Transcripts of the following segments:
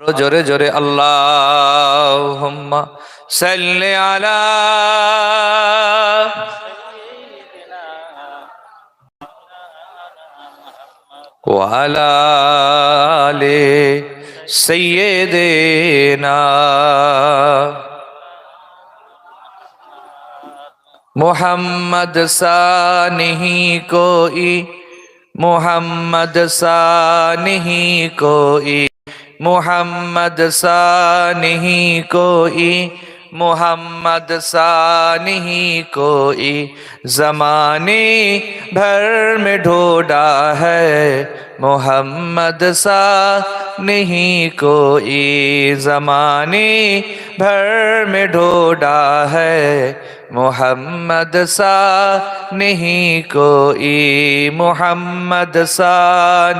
জোরে জোরে আল্লাহুম্মা সাল্লি আলা ওয়া আলা আলি সাইয়্যিদিনা মুহাম্মদ সানিহি কোই মুহাম্মদ সানিহি কোই मुहम्मद सा नहीं कोई मुहम्मद सा नहीं कोई ज़माने भर में ढूंढा है मुहम्मद सा नहीं कोई ज़माने भर में ढूंढा है मुहम्मद सा नहीं कोई मुहम्मद सा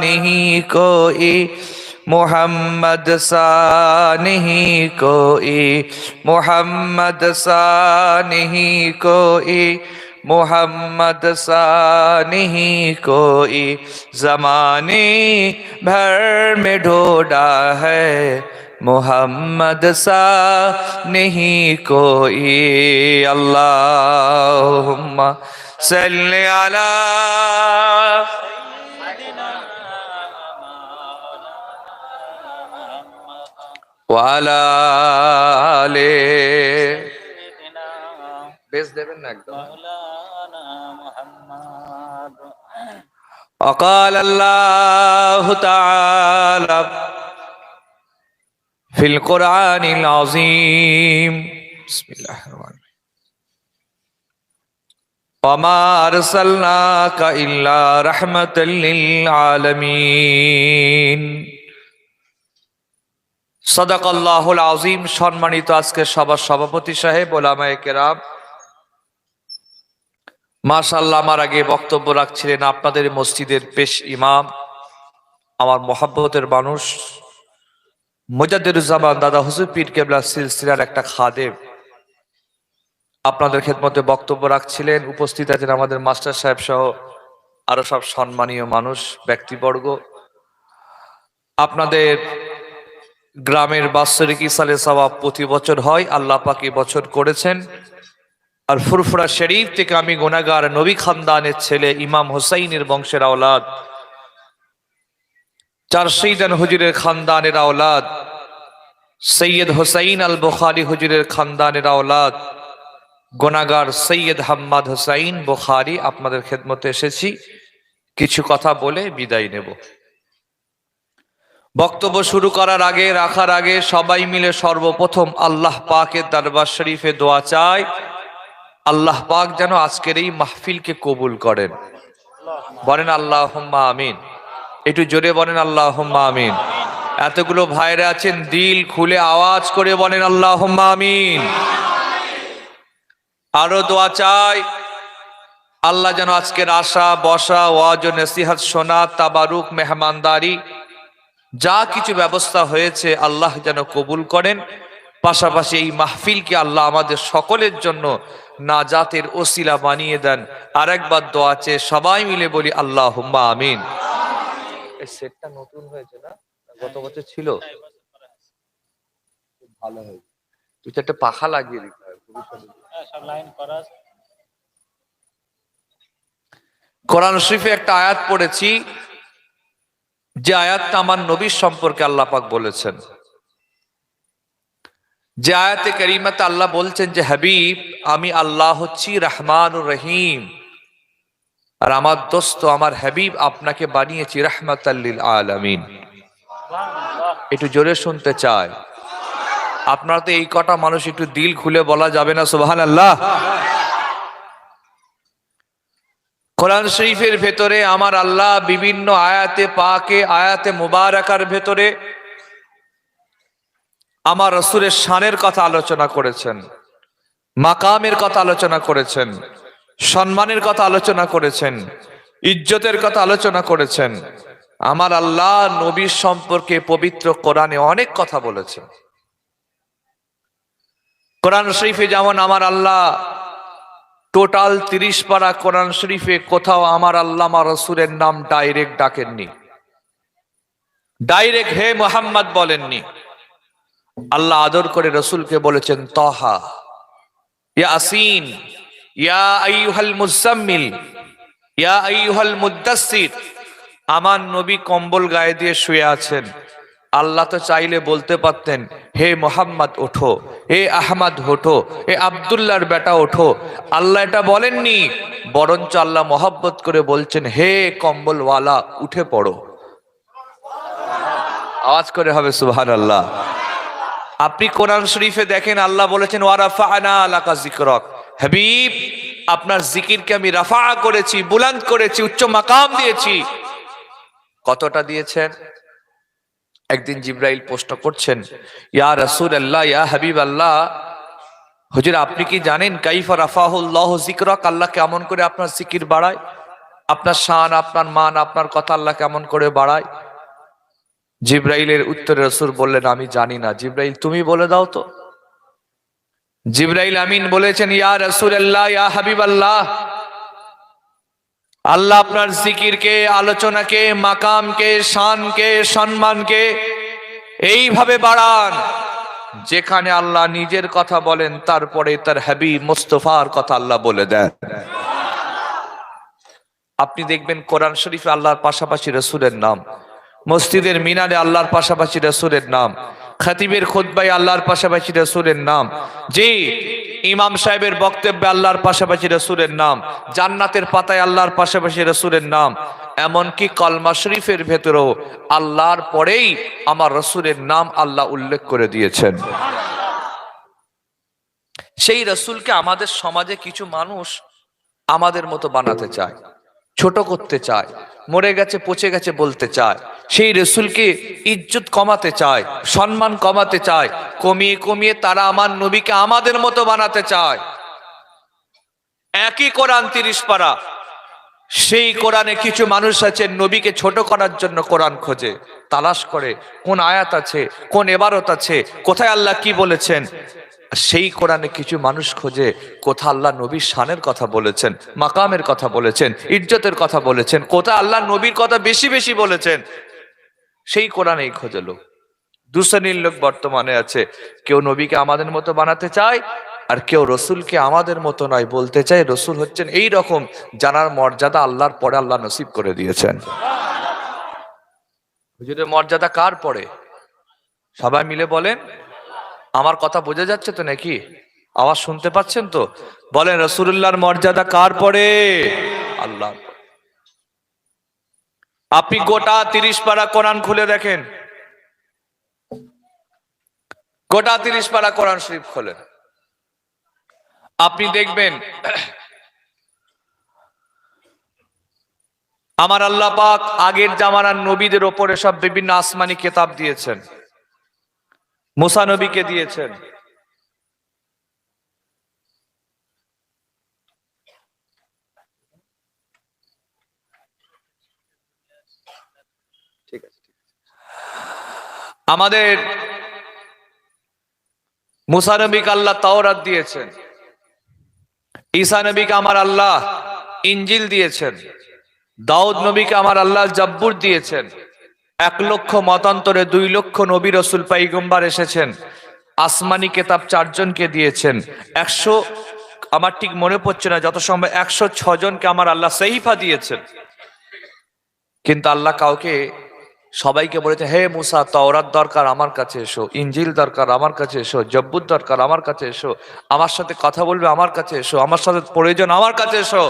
नहीं कोई मुहम्मद सा नहीं कोई मुहम्मद सा नहीं कोई मुहम्मद सा नहीं कोई ज़माने भर में ढूंढा है मुहम्मद सा नहीं कोई अल्लाहुम्मा सल्ली अला ওয়ালা আলে বেশ দেবেন না একদম وقال الله تعالى في القرآن العظيم بسم الله الرحمن الرحيم وما أرسلناك إلا رحمة للعالمين সদাকাল্লাহুল আযীম। সম্মানিত আজকে সবার সভাপতি সাহেব, ওলামায়ে কেরাম, মাশাআল্লাহ আমার আগে বক্তব্য রাখছিলেন আপনাদের মসজিদের পেশ ইমাম, আমার মহব্বতের মানুষ, মুজাদ্দিদুজ্জামান দাদা হুজুর পীর কেবলা সিলসিলার একটা খাদেম, আপনাদের খেদমতে বক্তব্য রাখছিলেন। উপস্থিত আছেন আমাদের মাস্টার সাহেব সহ আরো সব সম্মানীয় মানুষ, ব্যক্তিবর্গ। আপনাদের গ্রামের বাৎসরিক ইসালে সওয়াব প্রতি বছর হয়, আল্লাহ পাক এই বছর করেছেন। আর ফুরফুরা শরীফ থেকে আমি গুনাহগার নবী খানদানের ছেলে ইমাম হুসাইনের বংশের আওলাদ, চার শহীদান হুজুরের খানদানের আওলাদ, সৈয়দ হুসাইন আল বুখারী হুজুরের খানদানের আওলাদ, গুনাহগার সৈয়দ হাম্মাদ হুসাইন বুখারী, আপনাদের খেদমতে এসেছি। কিছু কথা বলে বিদায় নেব। বক্তব্য শুরু করার আগে, রাখার আগে সবাই মিলে সর্বপ্রথম আল্লাহ পাকের দরবার শরীফে দোয়া চাই, আল্লাহ পাক যেন আজকের এই মাহফিলকে কবুল করেন। বলেন আল্লাহুম্মা আমিন। একটু জোরে বলেন আল্লাহুম্মা আমিন। এতগুলো ভাইরা আছেন, দিল খুলে আওয়াজ করে বলেন আল্লাহুম্মা আমিন। আরো দোয়া চাই, আল্লাহ যেন আজকের আশা বসা, ওয়াজ ও নসিহত শোনা, তাবারুক, মেহমানদারি যা কিছু ব্যবস্থা হয়েছে আল্লাহ যেন কবুল করেন। পাশাপাশি এই মাহফিলকে আল্লাহ আমাদের সকলের জন্য নাজাতের ওসিলা বানিয়ে দেন। আরেকবার দোয়া চেয়ে সবাই মিলে বলি আল্লাহুম্মা আমিন। এই সেটটা নতুন হয়েছে না, গত বছর ছিল? খুব ভালো হয়েছে। তুই একটা পাখা লাগিয়ে দিতে হয়। সব লাইন করা। কোরআন শরীফে একটা আয়াত পড়েছি, যে আয়াতটা আমার নবীর সম্পর্কে আল্লাহ পাক বলেছেন। যে আয়াতে কারিমাতে আল্লাহ বলছেন যে হাবিব, আমি আল্লাহ হচ্ছি রহমানুর রহিম, আর আমার দোস্ত আমার হাবিব আপনাকে বানিয়েছি রাহমাতাল লিল আলামিন। একটু জোরে শুনতে চাই। আপনারা তো এই কটা মানুষ, একটু দিল খুলে বলা যাবে না সুবহানাল্লাহ? কোরআন শরীফের ভেতরে আমার আল্লাহ বিভিন্ন আয়াতে পাকে, আয়াতে মুবারাকার ভেতরে আমার রাসূলের শানের কথা আলোচনা করেছেন, মাকামের কথা আলোচনা করেছেন, সম্মানের কথা আলোচনা করেছেন, ইজ্জতের কথা আলোচনা করেছেন। আমার আল্লাহ নবীর সম্পর্কে পবিত্র কোরআনে অনেক কথা বলেছেন। কোরআন শরীফে যেমন আমার আল্লাহ টোটাল 30 পারা কোরআন শরীফে কোথাও আমার আল্লাহ আমার রাসূলের নাম ডাইরেক্ট ডাকেননি, ডাইরেক্ট হে মুহাম্মদ বলেননি। আল্লাহ আদর করে রসুলকে বলেছেন তাহা, ইয়াসিন, ইয়া আইয়ুহাল মুজাম্মিল, ইয়া আইয়ুহাল মুদ্দাসসির। আমার নবী কম্বল গায়ে দিয়ে শুয়ে আছেন। আল্লাহ তো চাইলে বলতে পারতেন, হে মোহাম্মদ ওঠো, হে আহমদ ওঠো, হে আব্দুল্লাহর বেটা ওঠো। আল্লাহ এটা বলেননি, বরঞ্চ আল্লাহ মহব্বত করে বলছেন, হে কম্বলওয়ালা উঠে পড়ো। আওয়াজ করে হবে সুবহানাল্লাহ। আপনি কোরআন শরীফে দেখেন আল্লাহ বলেছেন, ওয়ারাফা'না লাকা যিকরাক, হাবিব আপনার জিকিরকে আমি রাফা করেছি, বুলন্দ করেছি, উচ্চ মাকাম দিয়েছি। কতটা দিয়েছেন? একদিন জিবরাইল প্রশ্ন করছেন, ইয়া রাসূলুল্লাহ, ইয়া হাবিবাল্লাহ, হুজুর আপনি কি জানেন কাইফা রাফাহুল্লাহু যিকরাক, আল্লাহ কেমন করে আপনার জিকির বাড়ায়, আপনার শান, আপনার মান, আপনার কথা আল্লাহ কেমন করে বাড়ায়? জিবরাইলের উত্তরে রাসূল বললেন, আমি জানি না। জিবরাইল তুমি বলে দাও তো। জিবরাইল আমিন বলেছেন, ইয়া রাসূলুল্লাহ, ইয়া হাবিবাল্লাহ, আল্লাহ আপনার জিকিরকে, আলোচনাকে, মাকামকে, শানকে, সম্মানকে এইভাবে বাড়ান যেখানে আল্লাহ নিজের কথা বলেন, তারপরে তার হাবিব মুস্তাফার কথা আল্লাহ বলে দেন। আপনি দেখবেন কোরআন শরীফে আল্লাহর পাশাপাশি রাসূলের নাম, মসজিদের মিনারে আল্লাহর পাশাপাশি রাসূলের নাম, খতিবের খুতবায় আল্লাহর পাশাপাশি রাসূলের নাম, জি ইমাম সাহেবের বক্তব্যে আল্লাহর পাশাপাশি রাসূলের নাম, জান্নাতের পাতায় আল্লাহর পাশাপাশি রাসূলের নাম, এমনকি কলমা শরীফের ভেতরেও আল্লাহর পরেই আমার রাসূলের নাম আল্লাহ উল্লেখ করে দিয়েছেন। সেই রাসূলকে আমাদের সমাজে কিছু মানুষ আমাদের মতো বানাতে চায়, ছোট করতে চায়, মরে গেছে পচে গেছে বলতে চায়, সেই রসুলকে ইজ্জত কমাতে চায়, সম্মান কমাতে চায়, কমিয়ে কমিয়ে তারা আমার নবীকে আমাদের মতো বানাতে চায়। একই কোরআন 30 পারা, সেই কোরআনে কিছু মানুষ আছে নবীকে ছোট করার জন্য কোরআন খোঁজে, তালাশ করে কোন আয়াত আছে, কোন ইবারত আছে, কোথায় আল্লাহ কি বলেছেন। সেই কোরআনে কিছু মানুষ খোঁজে কোথা আল্লাহ নবীর শানের কথা বলেছেন, মাকামের কথা বলেছেন, ইজ্জতের কথা বলেছেন, কোথা আল্লাহ নবীর কথা বেশি বেশি বলেছেন, সেই কোরআনেই খোঁজে লোক। দুশ্রেণীর লোক বর্তমানে আছে, কেউ নবীকে আমাদের মতো বানাতে চায়, আর কেউ রসুলকে আমাদের মতো নয় বলতে চায় রসুল হচ্ছেন এই রকম, জানার মর্যাদা আল্লাহর পরে আল্লাহ নসিব করে দিয়েছেন। হুজুরের মর্যাদা কার পরে? সবাই মিলে বলেন। আমার কথা বোঝা যাচ্ছে তো নাকি? আওয়াজ শুনতে পাচ্ছেন তো? বলেন, রাসূলুল্লাহর মর্যাদা কার পরে? আল্লাহর পরে। আপনি গোটা 30 পারা কোরআন খুলে দেখেন, গোটা 30 পারা কোরআন শরীফ খোলেন, আপনি দেখবেন আমার আল্লাহ পাক আগের জামানার নবীদের ওপরে সব বিভিন্ন আসমানি কিতাব দিয়েছেন। মুসা নবীকে দিয়েছেন, ঠিক আছে, আমাদের মুসা নবীকে আল্লাহ তাওরাত দিয়েছেন, ঈসা নবীকে আমার আল্লাহ ইনজিল দিয়েছেন, দাউদ নবীকে আমার আল্লাহ জাব্বুর দিয়েছেন। 1 লক্ষ মতান্তরে 2 লক্ষ নবী রসুল পয়গম্বর এসেছেন। আসমানি কিতাব 4 জনকে দিয়েছেন। 100 আমার ঠিক মনে পড়ছে না, যত সম্ভব 106 জনকে আমার আল্লাহ সহিফা দিয়েছেন। কিন্তু আল্লাহ কাউকে, সবাইকে বলেছে, হে মুসা তাওরাত দরকার আমার কাছে এসো, ইনজিল দরকার আমার কাছে এসো, জব্বুর দরকার আমার কাছে এসো, আমার সাথে কথা বলবে আমার কাছে এসো, আমার সাথে প্রয়োজন আমার কাছে এসো।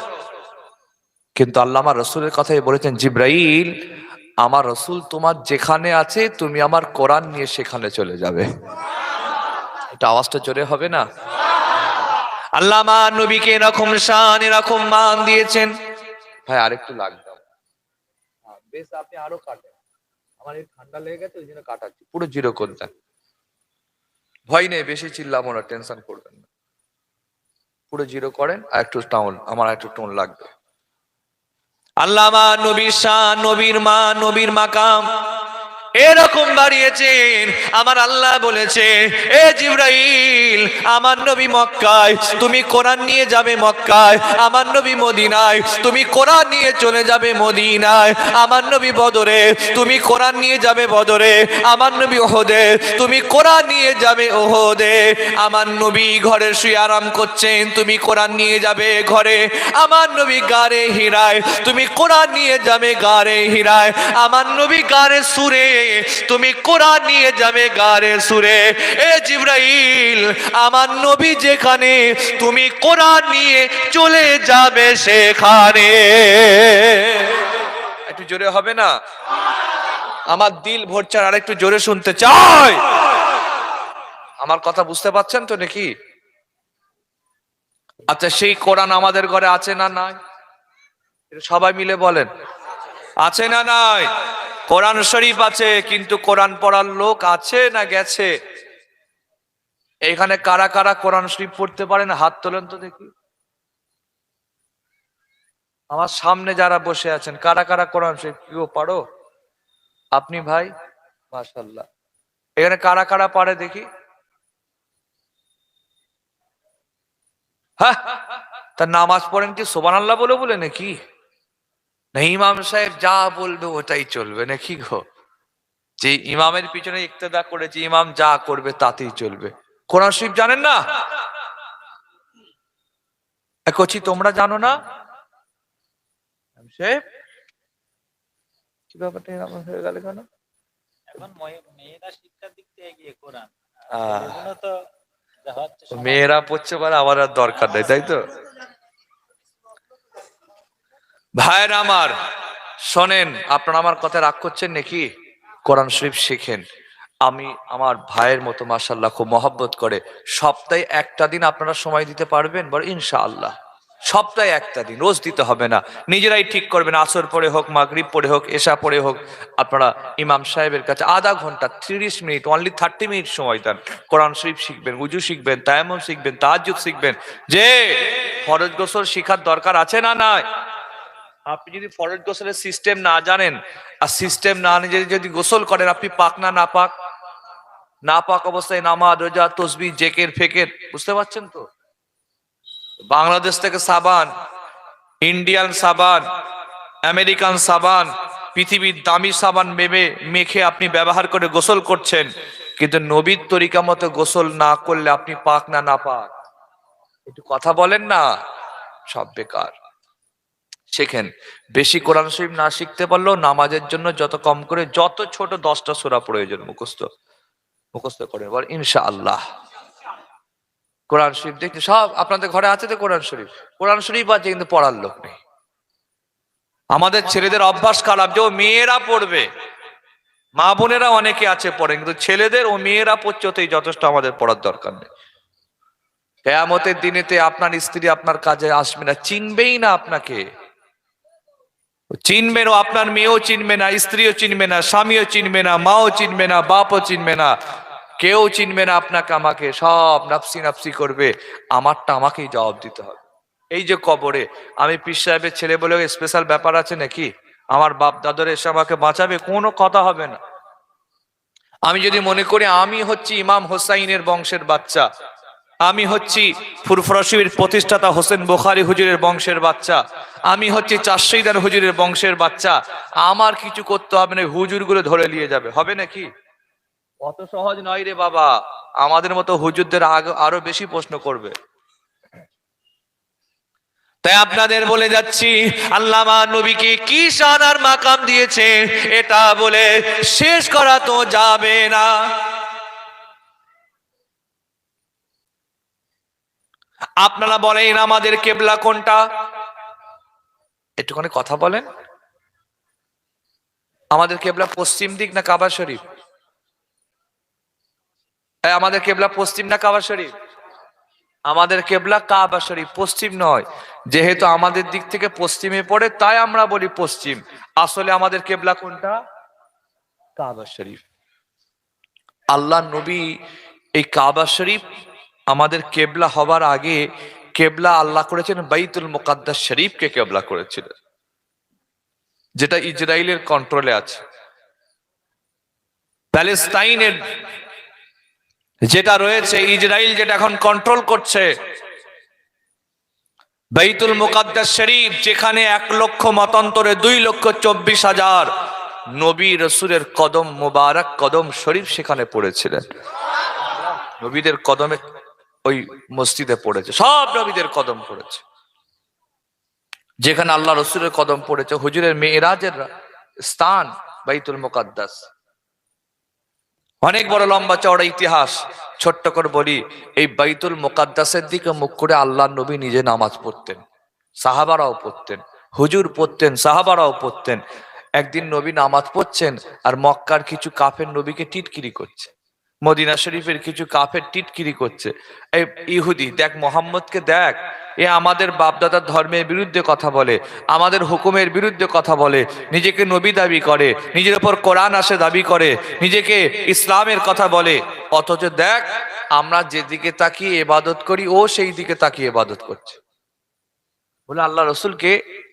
কিন্তু আল্লাহ আমার রসুলের কথাই বলেছেন, জিব্রাইল আমার রসুল তোমার যেখানে আছে তুমি আমার কোরআন নিয়ে সেখানে চলে যাবে। এটা আওয়াজটা জোরে হবে না? আল্লাহ আমার নবীকে এরকম শান, এরকম মান দিয়েছেন। ভাই আরেকটু লাগবে, বেশ আপনি আরো কাটেন, আমার এই ঠান্ডা লেগে গেছে ওই জন্য কাটাচ্ছি, পুরো জিরো করে দেন। ভয় নেই, বেশি চিল্লাবো না, টেনশন করবেন না, পুরো জিরো করেন। আর একটু টাউন, আমার একটু টোন লাগবে। আল্লাহ আমার নবীর শান, নবীর মান, নবীর মাকাম এরকম বাড়িয়েছেন। আমার আল্লাহ বলেছে, এ জিবরাইল, আমার নবী মক্কায়, তুমি কোরআন নিয়ে যাবে মক্কায়। আমার নবী মদিনায়, তুমি কোরআন নিয়ে চলে যাবে মদিনায়। আমার নবী বদরে, তুমি কোরআন নিয়ে যাবে বদরে। আমার নবী ওহদে, তুমি কোরআন নিয়ে যাবে ওহদে। আমার নবী ঘরে শুয়ে আরাম করছেন, তুমি কোরআন নিয়ে যাবে ঘরে। আমার নবী গারে হিরায়, তুমি কোরআন নিয়ে যাবে গারে হিরায়। আমার নবী গারে সুরে, তুমি কোরআন নিয়ে যাবে গারে সুরে। এ জিবরাইল, আমার নবী যেখানে, তুমি কোরআন নিয়ে চলে যাবে সেখানে। একটু জোরে হবে না? আমার দিল ভরছে, আর একটু জোরে শুনতে চাই। আমার কথা বুঝতে পারছেন তো নাকি? আচ্ছা, সেই কোরআন আমাদের ঘরে আছে না নাই? সবাই মিলে বলেন, আছে না নাই? কোরআন শরীফ আছে, কিন্তু কোরআন পড়ার লোক আছে না গেছে? এখানে কারা কারা কোরআন শরীফ পড়তে পারেন হাত তোলেন তো দেখি। আমার সামনে যারা বসে আছেন, কারা কারা কোরআন শরীফ কেউ পারো? আপনি ভাই, মাশাআল্লাহ। এখানে কারা কারা পারে দেখি? হ্যাঁ, তার নামাজ পড়েন কি সুবহানাল্লাহ বলে বলে নাকি? না ইমাম সাহেব যা বলবে ওটাই চলবে নাকি গো? যে ইমামের পিছনে ইক্তেদা করেছে, ইমাম যা করবে তাতেই চলবে। কোরআন শরীফ জানেন না? কচি তোমরা জানো না? কি ব্যাপারটা এরকম হয়ে গেল কেন? এখন মেয়েরা শিক্ষার দিক থেকে এগিয়ে, কোরআন এগুলো তো যা হচ্ছে মেয়েরা পড়ছে বলে আমার আর দরকার নেই, তাই তো? ভাইরা আমার শোনেন, আপনারা আমার কথা রাগ করছেন নাকি? কোরআন শরীফ শিখেন। আমি আমার ভাইয়ের মতো মাশাআল্লাহ খুব মহব্বত করে, সপ্তাহে একটা দিন আপনারা সময় দিতে পারবেন? বল ইনশাআল্লাহ। সপ্তাহে একটা দিন, রোজ দিতে হবে না, নিজেরাই ঠিক করবেন। আসর পড়ে হোক, মাগরিব পড়ে হোক, এশা পড়ে হোক, আপনারা ইমাম সাহেবের কাছে আধা ঘন্টা, 30 মিনিট, অনলি 30 মিনিট সময় দেন। কোরআন শরীফ শিখবেন, উজু শিখবেন, তায়াম্মুম শিখবেন, তাহাজ্জুদ শিখবেন। যে ফরজ গোসল শিখার দরকার আছে না নাই? আপনি যদি ফরজ গোসলের সিস্টেম না জানেন, আর সিস্টেম না জেনে যদি গোসল করেন, আপনি পাক না নাপাক? নাপাক অবস্থায় নামাজ, রোজা, তসবিহ, জেকের ফেকের, বুঝতে পারছেন তো? বাংলাদেশ থেকে সাবান, ইন্ডিয়ান সাবান, আমেরিকান সাবান, পৃথিবীর দামি সাবান মেখে আপনি ব্যবহার করে গোসল করছেন, কিন্তু নবীর তরিকা মতো গোসল না করলে আপনি পাক না নাপাক? একটু কথা বলেন না, সব বেকার। শেখেন। বেশি কোরআন শরীফ না শিখতে পারলেও নামাজের জন্য যত কম করে যত ছোট 10টা সূরা প্রয়োজন মুখস্থ করে বল ইনশাআল্লাহ। কোরআন শরীফ দেখতে সব আপনাদের ঘরে আছে তো কোরআন শরীফ? কোরআন শরীফ আছে কিন্তু পড়ার লোক নেই। আমাদের ছেলেদের অভ্যাস খারাপ যে ও মেয়েরা পড়বে। মা বোনেরা অনেকে আছে পড়েন, কিন্তু ছেলেদের ও মেয়েরা পড়ছে ওতেই যথেষ্ট, আমাদের পড়ার দরকার নেই। কিয়ামতের দিনেতে আপনার স্ত্রী আপনার কাজে আসবে না, চিনবেই না আপনাকে। চিনবেন ও আপনার মেয়েও চিনবে না, স্ত্রীও চিনবে না, স্বামীও চিনবে না, মাও চিনবে না, বাপও চিনবে না, কেউ চিনবে না আপনাকে আমাকে। সব নাফসি নাফসি করবে, আমারটা আমাকেই জবাব দিতে হবে। এই যে কবরে আমি পীর সাহেবের ছেলে বলে স্পেশাল ব্যাপার আছে নাকি? আমার বাপ দাদার এসে আমাকে বাঁচাবে, কোনো কথা হবে না। আমি যদি মনে করি আমি হচ্ছি ইমাম হোসাইনের বংশের বাচ্চা, আমি হচ্ছি ফুরফুরাশির প্রতিষ্ঠাতা হোসেন বুখারী হুজুরের বংশের বাচ্চা, আমি হচ্ছি চাষিদার হুজুরের বংশের বাচ্চা, আমার কিছু করতে হবে না, হুজুরগুলো ধরে নিয়ে যাবে, হবে নাকি? অত সহজ নয় রে বাবা। আমাদের মতো হুজুরদের আরো বেশি প্রশ্ন করবে। তাই আপনাদের বলে যাচ্ছি, আল্লামা নবীকে কি শান আর মাকাম দিয়েছে, এটা বলে শেষ করা তো যাবে না। আপনারা বলেন আমাদের কেবলা কোনটা? একটুখানি কথা বলেন। আমাদের কেবলা পশ্চিম দিক না কাবা শরীফ? আমাদের কেবলা পশ্চিম না কাবা শরীফ? আমাদের কেবলা কাবা শরীফ, পশ্চিম নয়। যেহেতু আমাদের দিক থেকে পশ্চিমে পড়ে তাই আমরা বলি পশ্চিম, আসলে আমাদের কেবলা কোনটা? কাবা শরীফ। আল্লাহ নবী এই কাবা শরীফ আমাদের কেবলা হবার আগে কেবলা আল্লাহ করেছেন বাইতুল মুকাদ্দাস শরীফকে কেবলা করেছিলেন, যেটা ইসরায়েলের কন্ট্রোলে আছে। প্যালেস্তাইনের যেটা রয়েছে, ইসরায়েল যেটা এখন কন্ট্রোল করছে, বাইতুল মুকাদ্দাস শরীফ, যেখানে 1 লক্ষ মতান্তরে 2,24,000 নবী রসুলের কদম মুবারক, কদম শরীফ সেখানে পড়েছিলেন। নবীদের কদমে ওই মসজিদে পড়েছে, সব নবীদের কদম পড়েছে। যেখানে আল্লাহ রসুলের কদম পড়েছে, হুজুরের মেরাজের স্থান বাইতুল মুকাদ্দাস। অনেক বড় লম্বা চওড়া ইতিহাস, ছোট্ট করে বলি, এই বাইতুল মুকাদ্দাসের দিকে মুখ করে আল্লাহ নবী নিজে নামাজ পড়তেন, সাহাবারাও পড়তেন, হুজুর পড়তেন, সাহাবারাও পড়তেন। একদিন নবী নামাজ পড়ছেন আর মক্কার কিছু কাফের নবীকে টিটকিরি করছে, মদিনা শরীফের কিছু কাফের টিটকিরি করছে। এই ইহুদি, দেখ মোহাম্মদকে দেখ, এ আমাদের বাপদাদার ধর্মের বিরুদ্ধে কথা বলে, আমাদের হুকুমের বিরুদ্ধে কথা বলে, নিজেকে নবী দাবি করে, নিজের উপর কোরআন আসে দাবি করে, নিজেকে ইসলামের কথা বলে, অথচ দেখ আমরা যেদিকে তাকিয়ে ইবাদত করি ও সেই দিকে তাকিয়ে ইবাদত করছে। বলে আল্লাহ রসুলকে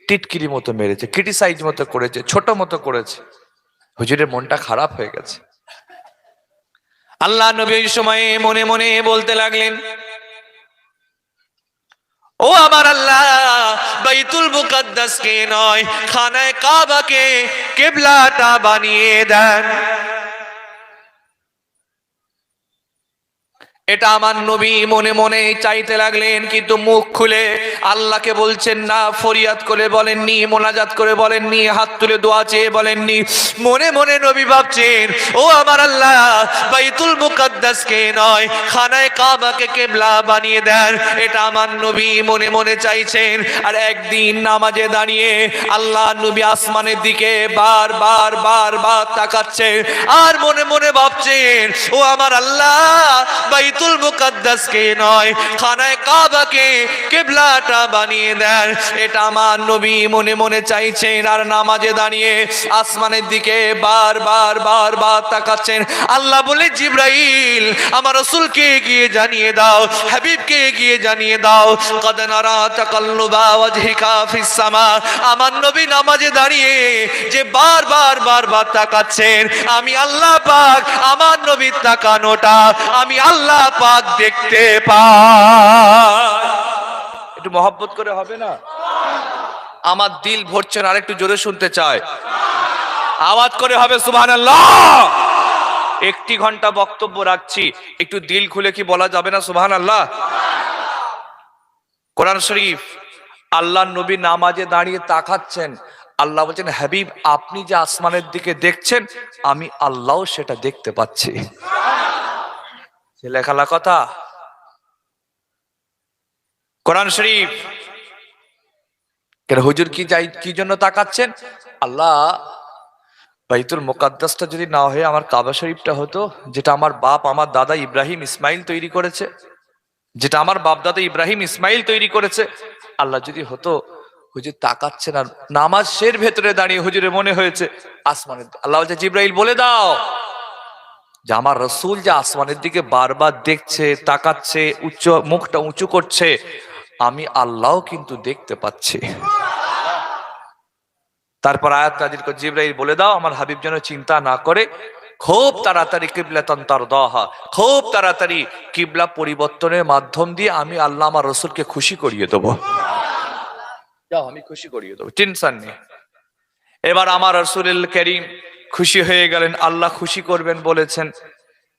টিটকিরি মতো মেরেছে, ক্রিটিসাইজ মতো করেছে, ছোট মতো করেছে। হুজুরের মনটা খারাপ হয়ে গেছে। আল্লাহ নবী ওই সময়ে মনে মনে বলতে লাগলেন, ও আমার আল্লাহ, বাইতুল মুকাদ্দাসকে নয়, খানায়ে কাবাকে কিবলাটা বানিয়ে দেন। এটা আমার নবী মনে মনে চাইতে লাগলেন, কিন্তু মুখ খুলে আল্লাহকে বলছেন না, ফরিয়াদ করে বলেননি, মোনাজাত করে বলেননি, হাত তুলে দোয়া চেয়ে বলেননি। মনে মনে নবী ভাবছেন, ও আমার আল্লাহ, বাইতুল মুকাদ্দাসকে নয়, খানায়ে কাবাকে কিবলা বানিয়ে দেন। এটা আমার নবী মনে মনে চাইছেন। আর একদিন নামাজে দাঁড়িয়ে আল্লাহ নবী আসমানের দিকে বারবার বারবার তাকাচ্ছেন আর মনে মনে ভাবছেন, ও আমার আল্লাহ, বাইতুল মুকাদ্দাসকে নয়, খানায়ে কাবাকে কিবলাটা বানিয়ে দেন। এটা আমার নবী মনে মনে চাইছেন আর নামাজে দাঁড়িয়ে আসমানের দিকে বারবার বারবার তাকাচ্ছেন। আল্লাহ বলে, জিবরাইল, আমার রাসূলকে গিয়ে জানিয়ে দাও, হাবিবকে গিয়ে জানিয়ে দাও, কদ নারা তাকাল্লুবা ওয়াজহিকা ফিস সামা। আমার নবী নামাজে দাঁড়িয়ে যে বারবার বারবার তাকাচ্ছেন, আমি আল্লাহ পাক আমার নবীর তাকানোটা আমি আল্লাহ পাক দেখতে পাই। একটু মহব্বত করে হবে না? আমার দিল ভরছে না, আরেকটু জোরে শুনতে চায়, আওয়াজ করে হবে সুবহানাল্লাহ। 1 ঘন্টা বক্তব্য রাখছি, একটু দিল খুলে কি বলা যাবে না সুবহানাল্লাহ? কোরআন শরীফ, আল্লাহ নবী নামাজে দাঁড়িয়ে তাকাচ্ছেন, আল্লাহ বলছেন, হাবিব, আপনি যে আসমানের দিকে দেখছেন, আমি আল্লাহ সেটা দেখতে পাচ্ছি। লেখালা কথা কোরআন শরীফ। হুজুর কি জন্য তাকাচ্ছেন? আল্লাহ, বাইতুল মুকাদ্দাসটা যদি না হয়ে আমার কাবা শরীফটা হতো, যেটা আমার বাপ আমার দাদা ইব্রাহিম ইসমাইল তৈরি করেছে, যেটা আমার বাপ দাদা ইব্রাহিম ইসমাইল তৈরি করেছে, আল্লাহ যদি হতো। হুজুর তাকাচ্ছেন আর নামাজ শের ভেতরে দাঁড়িয়ে হুজুরের মনে হয়েছে আসমানের। আল্লাহ বলছে, জিবরাইল বলে দাও যে আমার রসুল যে আসমানের দিকে বারবার দেখছে, তাকাচ্ছে, মুখটা উঁচু করছে, আমি আল্লাহ কিন্তু দেখতে পাচ্ছি। তারপর আয়াত নাযিল করে, জিবরাইল বলে দাও আমার হাবিব যেন চিন্তা না করে, খুব তাড়াতাড়ি কিবলাতান তারদাহা, খুব তাড়াতাড়ি কিবলা পরিবর্তনের মাধ্যম দিয়ে আমি আল্লাহ আমার রসুলকে খুশি করিয়ে দেবো। যাও, আমি খুশি করিয়ে দেবো, টেনশন নেই। এবার আমার রাসূলুল কারীম খুশি হয়ে গেলেন, আল্লাহ খুশি করবেন বলেছেন।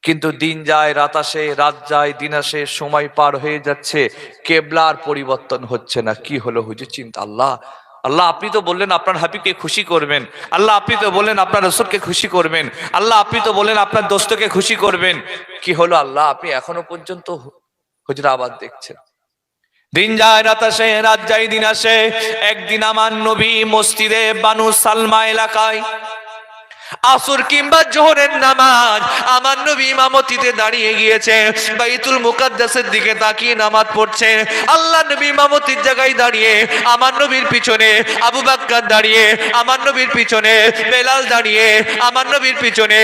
কিন্তু দিন যায়, রাত আসে, রাত যায়, দিন আসে, সময় পার হয়ে যাচ্ছে, কিবলার পরিবর্তন হচ্ছে না। কি হলো হুজুর? চিন্তা। আল্লাহ, আপনি তো বললেন আপনার হাবিবকে খুশি করবেন, আল্লাহ আপনি তো বললেন আপনার রাসূলকে খুশি করবেন, আল্লাহ আপনি তো বললেন আপনার দোস্তকে খুশি করবেন। কি হলো আল্লাহ? আপনি এখনো পর্যন্ত হুজুর আবার দেখছেন। দিন যায়, রাত আসে, রাত যায়, দিন আসে। একদিন আমার নবী মসজিদে বানু সালমা এলাকায় আসর কিংবা জোহরের নামাজ আমার নবী ইমামতিতে দাঁড়িয়ে গিয়েছে, বাইতুল মুকাদ্দাসের দিকে তাকিয়ে নামাজ পড়ছে। আল্লাহ নবী ইমামতির জায়গায় দাঁড়িয়ে, আমার নবীর পিছনে আবু বকর দাঁড়িয়ে, আমার নবীর পিছনে বেলাল দাঁড়িয়ে, আমার নবীর পিছনে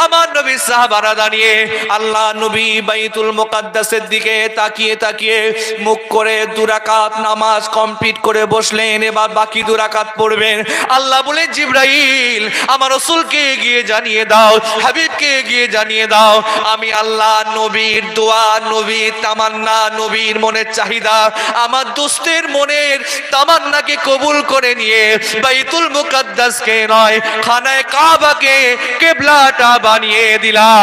আমার নবীর সাহাবারা দাঁড়িয়ে। আল্লাহ নবী বাইতুল মুকাদ্দাসের দিকে তাকিয়ে তাকিয়ে মুখ করে 2 রাকাত নামাজ কমপ্লিট করে বসলেন। এবার বাকি 2 রাকাত পড়বেন। আল্লাহ বলে, জিবরাইল, আমার রাসূলকে এগিয়ে জানিয়ে দাও, হাবিবকে এগিয়ে জানিয়ে দাও, আমি আল্লাহ নবীর দোয়া, নবীর তামান্না, নবীর মনের চাহিদা, আমার দোস্তের মনের তামান্নাকে কবুল করে নিয়ে বাইতুল মুকাদ্দাসকে নয়, খানায়ে কাবাকে কিবলাটা বানিয়ে দিলাম।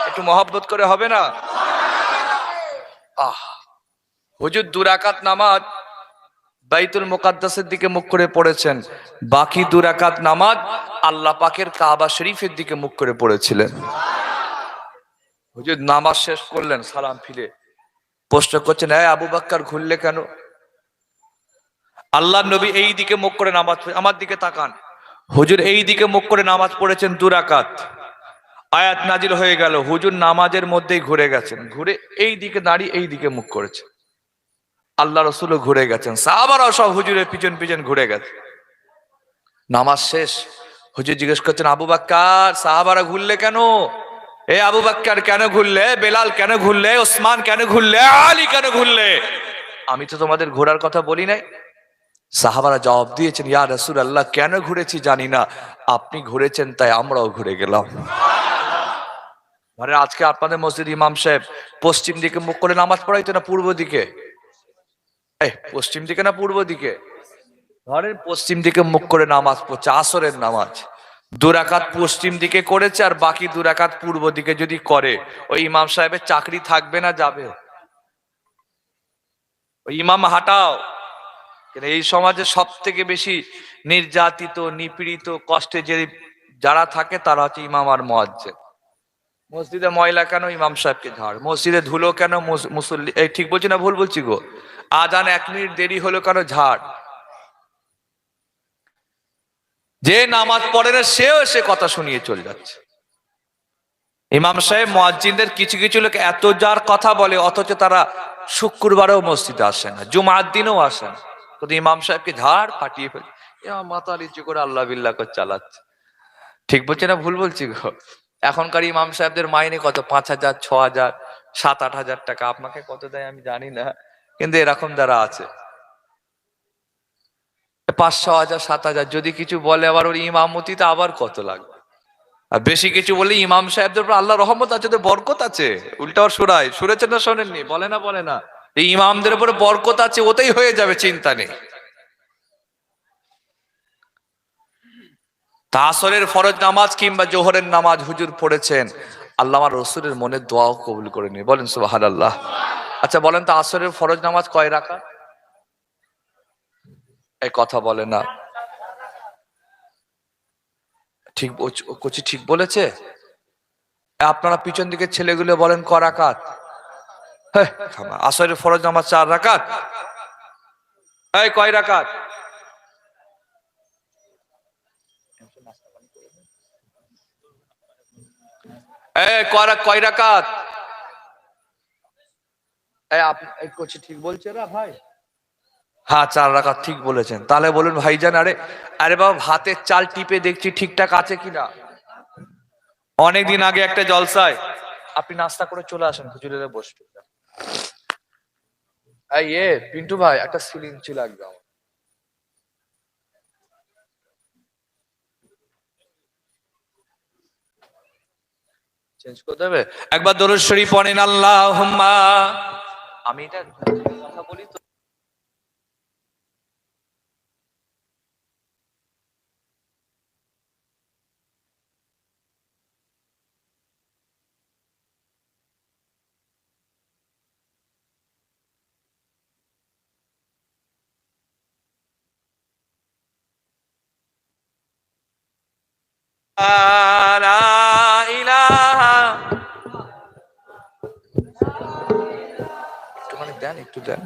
একটু মহব্বত করে হবে না? হুজুর 2 রাকাত নামাজ বাইতুল মুকাদ্দাসের দিকে মুখ করে পড়েছেন, বাকি 2 রাকাত নামাজ আল্লাহ পাকের কাবা শরীফের দিকে মুখ করে পড়েছিলেন। হুজুর নামাজ শেষ করলেন, সালাম ফিরে প্রশ্ন করছেন, এই আবু বকর ঘুরলে কেন? আল্লাহ নবী এই দিকে মুখ করে নামাজ, আমার দিকে তাকান, হুজুর এই দিকে মুখ করে নামাজ পড়েছেন 2 রাকাত। আয়াত নাজিল হয়ে গেল, হুজুর নামাজের মধ্যেই ঘুরে গেছেন, ঘুরে এই দিকে দাঁড়িয়ে এই দিকে মুখ করেছে। আল্লাহ রসুলও ঘুরে গেছেন, সাহাবারাও সব হুজুরের পিছন পিছন ঘুরে গেছে। নামাজ শেষ, হুজুর জিজ্ঞেস করছেন, আবু বকর সাহাবারা ঘুরলে কেন? এ আবু বকর কেন ঘুরলে? বেলাল কেন ঘুরলে? ওসমান কেন ঘুরলে? আলী কেন ঘুরলে? আমি তো তোমাদের ঘোরার কথা বলি নাই। সাহাবারা জবাব দিয়েছেন, ইয়া রাসূলুল্লাহ, কেন ঘুরেছি জানি না, আপনি ঘুরেছেন তাই আমরাও ঘুরে গেলাম। মানে আজকে আপনাদের মসজিদ ইমাম সাহেব পশ্চিম দিকে মুখ করে নামাজ পড়াইতো না পূর্ব দিকে? পশ্চিম দিকে না পূর্ব দিকে? ধরেন পশ্চিম দিকে মুখ করে নামাজ পড়ছে, আসরের নামাজ 2 রাকাত পশ্চিম দিকে করেছে, আর বাকি 2 রাকাত পূর্ব দিকে যদি করে, ওই ইমাম সাহেবের চাকরি থাকবে না যাবে? ওই ইমাম হাঁটাও। এই সমাজে সব থেকে বেশি নির্যাতিত, নিপীড়িত, কষ্টে যে যারা থাকে তারা হচ্ছে ইমাম আর মুয়াজ্জিন। মসজিদে ময়লা কেন? ইমাম সাহেবকে ঝাড়। মসজিদে ধুলো কেন? মুসল্লি। এই ঠিক বলছি না ভুল বলছি গো? আজান 1 মিনিট দেরি হলো কেন? ঝাড়। যে নামাজ পড়ে না সেও এসে কথা শুনিয়ে চলে যাচ্ছে। ইমাম সাহেব মুয়াজ্জিনদের কিছু কিছু লোক এত যার কথা বলে, অথচ তারা শুক্রবারেও মসজিদে আসে না, জুমার দিনেও আসে না, কিন্তু ইমাম সাহেবকে ঝাড় ফাটিয়ে ফেলে মাথা নিচু করে আল্লাহ বিল্লাহ করে চালাচ্ছে। ঠিক বলছি না ভুল বলছি গো? এখনকার ইমাম সাহেবদের মাইনে কত? 5,000, 6,000, 7-8 হাজার টাকা। আপনাকে কত দেয় আমি জানি না, কিন্তু এরকম যারা আছে 5-6 হাজার, 7,000, যদি কিছু বলে আবার ওর ইমামতিতে আবার কত লাগবে। আর বেশি কিছু বলে ইমাম সাহেবদের উপর আল্লাহ রহমত আছে, ওদের বরকত আছে। উল্টা ওর সুরায় শুনেছেন না শোনেননি? বলে না বলে না, এই ইমামদের উপরে বরকত আছে, ওতেই হয়ে যাবে, চিন্তা নেই। তাসরের ফরজ নামাজ কিংবা জোহরের নামাজ হুজুর পড়েছেন, আল্লাহ আমার রসুলের মনের দোয়াও কবুল করে নি, বলেন সুবহানাল্লাহ। আচ্ছা বলেন তো, আসরের ফরজ নামাজ কয় রাকাত? এই কথা বলে না। ঠিক কোচি ঠিক বলেছে? আপনারা পিছন দিকে ছেলেগুলো বলেন ক রাকাত? আসরের ফরজ নামাজ 4 রাকাত। এই কয় রাকাত? কয় রাকাত? কোচি ঠিক বলছে না ভাই? হ্যাঁ 4 রাকাত ঠিক বলেছেন। তাহলে বলুন ভাইজান, আরে আরে বাবা, ভাতের চাল টিপে দেখছি ঠিকঠাক আছে কিনা। অনেকদিন আগে একটা জলসায় আপনি নাস্তা করে চলে আসেন, হুজুরের বসবে। পিন্টু ভাই, একটা সিলিঞ্চি লাগবে আমার। চেঞ্জ করতে হবে। একবার দরুদ শরীফ পড়েন, আল্লাহুম্মা। আমি এটা কথা বলি তো। লা ইলাহা, একটুখানি দেন, একটু দেন,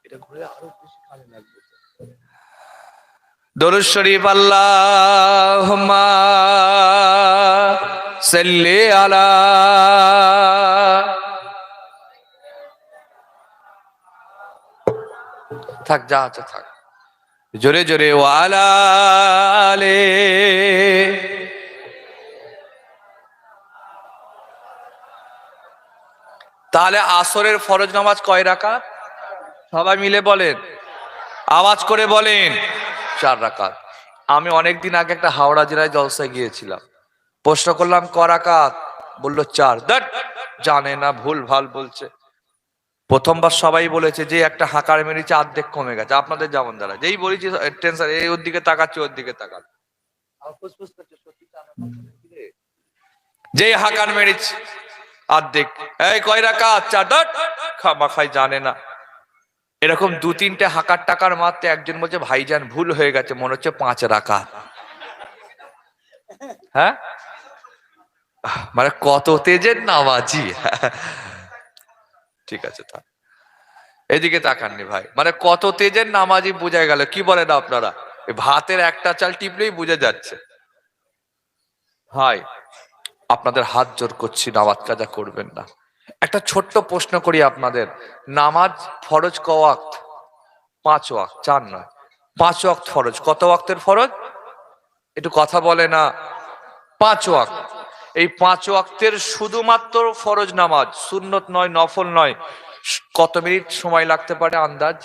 এটা ঘুরে আরো বেশি কানে লাগবে। দরুদ শরীফ, আল্লাহুম্মা সাল্লি আলা। থাক, যা আছে থাক, জোরে জোরে ওয়ালা আলে। তাহলে আসরের ফরজ নামাজ কয় রাকাত? সবাই মিলে বলেন। আওয়াজ করে বলেন। 4 রাকাত। আমি অনেকদিন আগে একটা হাওড়া জেলায় জলসায় গিয়েছিলাম, প্রশ্ন করলাম ক রাকাত, বললো 4। দ্যাট জানে না, ভুল ভাল বলছে। প্রথমবার সবাই বলেছে যে একটা হাঁকার মেরেছে, অর্ধেক কমে গেছে। আপনাদের যেমন দ্বারা যেই বলেছি টেনশন, এই ওর দিকে তাকাচ্ছে, ওর দিকে তাকাচ্ছে, যেই হাঁকার মেরেছে অর্ধেক। এই কয় রাকাত? 4। দ্যাট খামাখাই জানে না। এরকম 2-3টে হাঁকার টাকার মারতে একজন বলছে ভাইজান ভুল হয়ে গেছে, মনে হচ্ছে 5 রাকাত। হ্যাঁ, মানে কত তেজের নামাজি। ঠিক আছে, তা এদিকে তাকাননি ভাই, মানে কত তেজের নামাজি বোঝা গেল। কি বলেন আপনারা? ভাতের একটা চাল টিপলেই বুঝে যাচ্ছে। ভাই আপনাদের হাত জোর করছি, নামাজ কাজা করবেন না। একটা ছোট্ট প্রশ্ন করি আপনাদের, নামাজ ফরজ ক ওয়াক্ত? 5 ওয়াক্ত, 4 নয়, 5 ওয়াক্ত ফরজ। কত ওয়াক্তের ফরজ? একটু কথা বলে না। 5 ওয়াক্ত। এই 5 ওয়াক্তের শুধুমাত্র ফরজ নামাজ, সুন্নত নয়, নফল নয়, কত মিনিট সময় লাগতে পারে আন্দাজ?